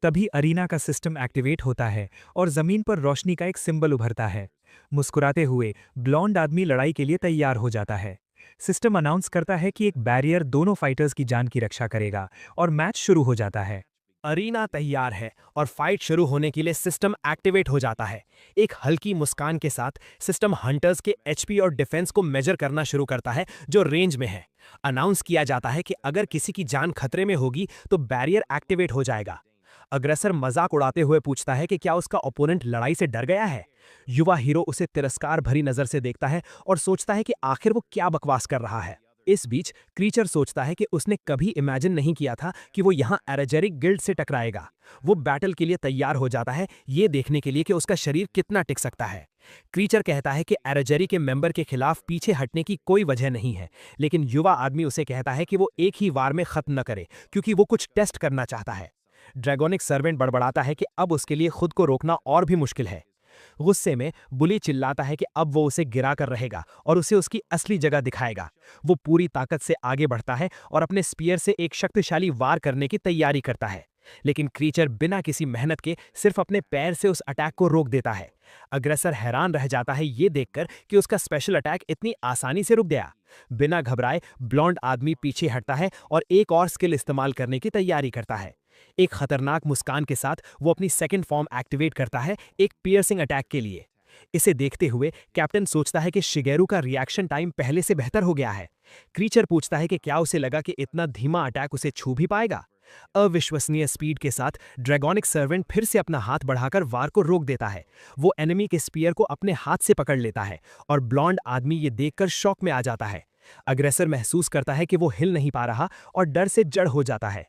तभी अरीना का सिस्टम एक्टिवेट होता है और जमीन पर रोशनी का एक सिंबल उभरता है। मुस्कुराते हुए ब्लॉन्ड आदमी लड़ाई के लिए तैयार हो जाता है। सिस्टम अनाउंस करता है कि एक बैरियर दोनों फाइटर्स की जान की रक्षा करेगा और मैच शुरू हो जाता है। अरीना तैयार है और फाइट शुरू होने के लिए सिस्टम एक्टिवेट हो जाता है। एक हल्की मुस्कान के साथ सिस्टम हंटर्स के एचपी और डिफेंस को मेजर करना शुरू करता है, जो रेंज में है। अनाउंस किया जाता है कि अगर किसी की जान खतरे में होगी तो बैरियर एक्टिवेट हो जाएगा। अग्रेसर मजाक उड़ाते हुए पूछता है कि क्या उसका ओपोनेंट लड़ाई से डर गया है। युवा हीरो उसे तिरस्कार भरी नजर से देखता है और सोचता है कि आखिर वो क्या बकवास कर रहा है। इस बीच क्रीचर सोचता है कि उसने कभी इमेजिन नहीं किया था कि वो यहाँ एरेजेरिक गिल्ड से टकराएगा। वो बैटल के लिए तैयार हो जाता है, ये देखने के लिए कि उसका शरीर कितना टिक सकता है। क्रीचर कहता है कि एरेजेरी के मेंबर के खिलाफ पीछे हटने की कोई वजह नहीं है, लेकिन युवा आदमी उसे कहता है कि वो एक ही वार में खत्म न करे, क्योंकि वो कुछ टेस्ट करना चाहता है। ड्रैगोनिक सर्वेंट बड़बड़ाता है कि अब उसके लिए खुद को रोकना और भी मुश्किल है। गुस्से में बुली चिल्लाता है कि अब वो उसे गिरा कर रहेगा और उसे उसकी असली जगह दिखाएगा। वो पूरी ताकत से आगे बढ़ता है और अपने स्पीयर से एक शक्तिशाली वार करने की तैयारी करता है, लेकिन क्रीचर बिना किसी मेहनत के सिर्फ अपने पैर से उस अटैक को रोक देता है। अग्रेसर हैरान रह जाता है ये देखकर कि उसका स्पेशल अटैक इतनी आसानी से रुक गया। बिना घबराए ब्लॉन्ड आदमी पीछे हटता है और एक और स्किल इस्तेमाल करने की तैयारी करता है। एक खतरनाक मुस्कान के साथ वो अपनी सेकंड फॉर्म एक्टिवेट करता है, एक पियर्सिंग अटैक के लिए। इसे देखते हुए कैप्टन सोचता है कि शिगेरू का रिएक्शन टाइम पहले से बेहतर हो गया है। क्रीचर पूछता है कि क्या उसे लगा कि इतना धीमा अटैक उसे छू भी पाएगा। अविश्वसनीय स्पीड के साथ ड्रैगोनिक सर्वेंट फिर से अपना हाथ बढ़ाकर वार को रोक देता है। वो एनिमी के स्पीयर को अपने हाथ से पकड़ लेता है और ब्लॉन्ड आदमी ये देखकर शॉक में आ जाता है। अग्रेसर महसूस करता है कि वो हिल नहीं पा रहा और डर से जड़ हो जाता है।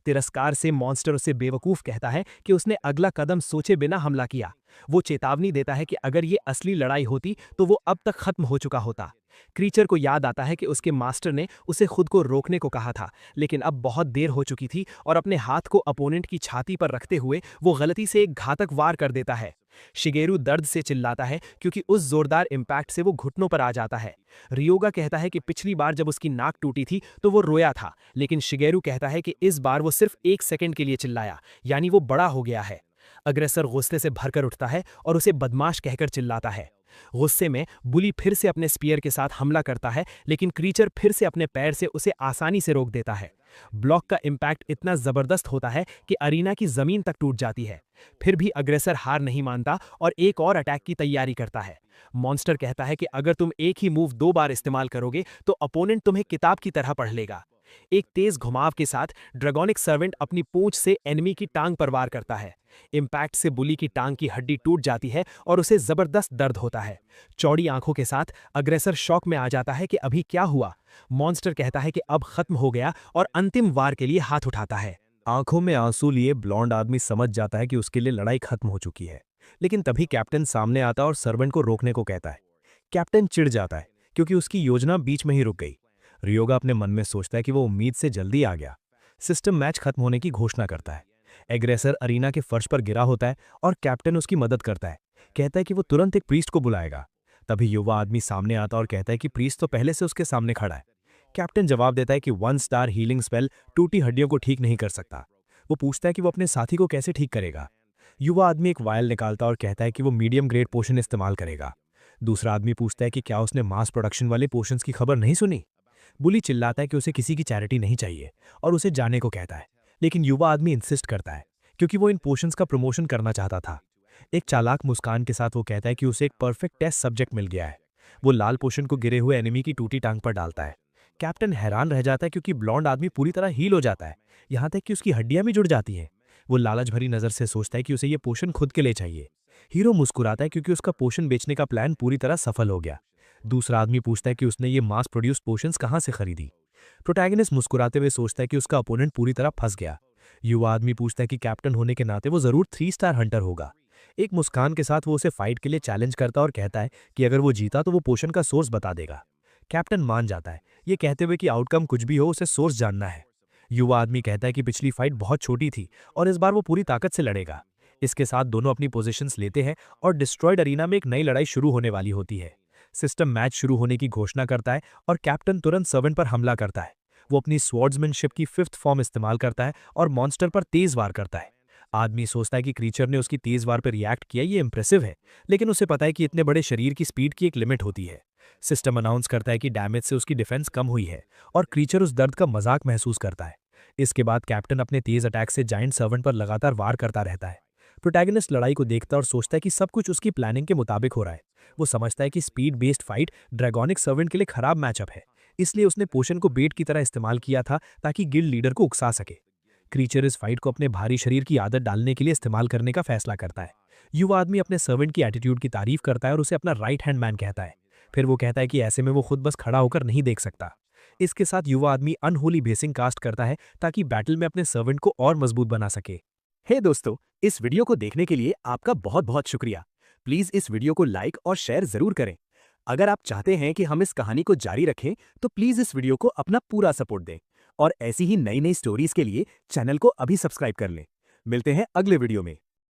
तिरस्कार से मॉन्स्टर उसे बेवकूफ कहता है कि उसने अगला कदम सोचे बिना हमला किया। वो चेतावनी देता है कि अगर ये असली लड़ाई होती तो वो अब तक खत्म हो चुका होता। क्रीचर को याद आता है कि उसके मास्टर ने उसे खुद को रोकने को कहा था, लेकिन अब बहुत देर हो चुकी थी और अपने हाथ को अपोनेंट की छाती पर रखते हुए वो गलती से एक घातक वार कर देता है। शिगेरू दर्द से चिल्लाता है क्योंकि उस जोरदार इम्पैक्ट से वो घुटनों पर आ जाता है। रियोगा कहता है कि पिछली बार जब उसकी नाक टूटी थी तो वो रोया था, लेकिन शिगेरू कहता है कि इस बार वो सिर्फ 1 सेकंड के लिए चिल्लाया, यानी वो बड़ा हो गया है। अग्रेसर गुस्से से भरकर उठता है और उसे बदमाश कहकर चिल्लाता है। गुस्से में बुली फिर से अपने स्पीयर के साथ हमला करता है, लेकिन क्रीचर फिर से अपने पैर से उसे आसानी से रोक देता है। ब्लॉक का इम्पैक्ट इतना जबरदस्त होता है कि अरीना की जमीन तक टूट जाती है। फिर भी अग्रेसर हार नहीं मानता और एक और अटैक की तैयारी करता है। मॉन्स्टर कहता है कि अगर तुम एक ही मूव 2 बार इस्तेमाल करोगे तो अपोनेंट तुम्हें किताब की तरह पढ़ लेगा। एक तेज घुमाव के साथ ड्रैगोनिक सर्वेंट अपनी पूंछ से एनिमी की टांग पर वार करता है। इम्पैक्ट से बुली की टांग की हड्डी टूट जाती है और उसे जबरदस्त दर्द होता है। चौड़ी आंखों के साथ अग्रेसर शॉक में आ जाता है कि अभी क्या हुआ। मॉन्स्टर कहता है कि अब खत्म हो गया और अंतिम वार के लिए हाथ उठाता है। आंखों में आंसू लिए ब्लॉन्ड आदमी समझ जाता है कि उसके लिए लड़ाई खत्म हो चुकी है। लेकिन तभी कैप्टन सामने आता और सर्वेंट को रोकने को कहता है। कैप्टन चिढ़ जाता है क्योंकि उसकी योजना बीच में ही रुक गई। रियोगा अपने मन में सोचता है कि वो उम्मीद से जल्दी आ गया। सिस्टम मैच खत्म होने की घोषणा करता है। एग्रेसर अरीना के फर्श पर गिरा होता है और कैप्टन उसकी मदद करता है। कहता है कि वो तुरंत एक प्रीस्ट को बुलाएगा। तभी युवा आदमी सामने आता और कहता है कि प्रीस्ट तो पहले से उसके सामने खड़ा है। कैप्टन जवाब देता है कि 1 स्टार हीलिंग स्पेल टूटी हड्डियों को ठीक नहीं कर सकता। वो पूछता है कि वो अपने साथी को कैसे ठीक करेगा। युवा आदमी एक वायल निकालता और कहता है कि वो मीडियम ग्रेड पोशन इस्तेमाल करेगा। दूसरा आदमी पूछता है कि क्या उसने मास प्रोडक्शन वाले पोशंस की खबर नहीं सुनी। बुली चिल्लाता है कि उसे किसी की चैरिटी नहीं चाहिए और उसे जाने को कहता है। लेकिन युवा आदमी इंसिस्ट करता है क्योंकि वो इन पोशंस का प्रमोशन करना चाहता था। एक चालाक मुस्कान के साथ वो कहता है कि उसे एक परफेक्ट टेस्ट सब्जेक्ट मिल गया है। वो लाल पोशन को गिरे हुए एनिमी की टूटी टांग पर डालता है। कैप्टन हैरान रह जाता है क्योंकि ब्लॉन्ड आदमी पूरी तरह हील हो जाता है, यहाँ तक कि उसकी हड्डियां भी जुड़ जाती हैं। वो लालच भरी नजर से सोचता है कि उसे ये पोशन खुद के लिए चाहिए। हीरो मुस्कुराता है क्योंकि उसका पोशन बेचने का प्लान पूरी तरह सफल हो गया। दूसरा आदमी पूछता है कि उसने ये मास प्रोड्यूस पोशंस कहाँ से खरीदी। प्रोटैगनिस्ट मुस्कुराते हुए सोचता है कि उसका अपोनेंट पूरी तरह फंस गया। युवा आदमी पूछता है कि कैप्टन होने के नाते वो जरूर 3 स्टार हंटर होगा। एक मुस्कान के साथ वो उसे फाइट के लिए चैलेंज करता और कहता है कि अगर वो जीता तो वो पोशन का सोर्स बता देगा। कैप्टन मान जाता है, ये कहते हुए कि आउटकम कुछ भी हो उसे सोर्स जानना है। युवा आदमी कहता है कि पिछली फाइट बहुत छोटी थी और इस बार वो पूरी ताकत से लड़ेगा। इसके साथ दोनों अपनी पोजीशंस लेते हैं और डिस्ट्रॉयड अरीना में एक नई लड़ाई शुरू होने वाली होती है। सिस्टम मैच शुरू होने की घोषणा करता है और कैप्टन तुरंत सर्वेंट पर हमला करता है। वो अपनी स्वॉर्ड्समैनशिप की 5th फॉर्म इस्तेमाल करता है और मॉन्स्टर पर तेज वार करता है। आदमी सोचता है कि क्रीचर ने उसकी तेज वार पर रिएक्ट किया, ये इंप्रेसिव है, लेकिन उसे पता है कि इतने बड़े शरीर की स्पीड की एक लिमिट होती है। सिस्टम अनाउंस करता है कि डैमेज से उसकी डिफेंस कम हुई है और क्रीचर उस दर्द का मजाक महसूस करता है। इसके बाद कैप्टन अपने तेज अटैक से जायंट सर्वेंट पर लगातार वार करता रहता है। प्रोटैगनिस्ट लड़ाई को देखता और सोचता है कि सब कुछ उसकी प्लानिंग के मुताबिक हो रहा है। वो समझता है कि स्पीड बेस्ड फाइट ड्रैगोनिक सर्वेंट के लिए खराब मैचअप है, इसलिए उसने पोशन को बेट की तरह इस्तेमाल किया था ताकि गिल्ड लीडर को उकसा सके। क्रीचर इस फाइट को अपने भारी शरीर की आदत डालने के लिए इस्तेमाल करने का फैसला करता है। युवा आदमी अपने सर्वेंट की एटीट्यूड की तारीफ करता है और उसे अपना राइट हैंड मैन कहता है। फिर वो कहता है कि ऐसे में वो खुद बस खड़ा होकर नहीं देख सकता। इसके साथ युवा आदमी अनहोली बेसिंग कास्ट करता है ताकि बैटल में अपने सर्वेंट को और मजबूत बना सके। हे दोस्तों, इस वीडियो को देखने के लिए आपका बहुत बहुत शुक्रिया। प्लीज इस वीडियो को लाइक और शेयर जरूर करें। अगर आप चाहते हैं कि हम इस कहानी को जारी रखें तो प्लीज इस वीडियो को अपना पूरा सपोर्ट दें और ऐसी ही नई नई स्टोरीज के लिए चैनल को अभी सब्सक्राइब कर लें। मिलते हैं अगले वीडियो में।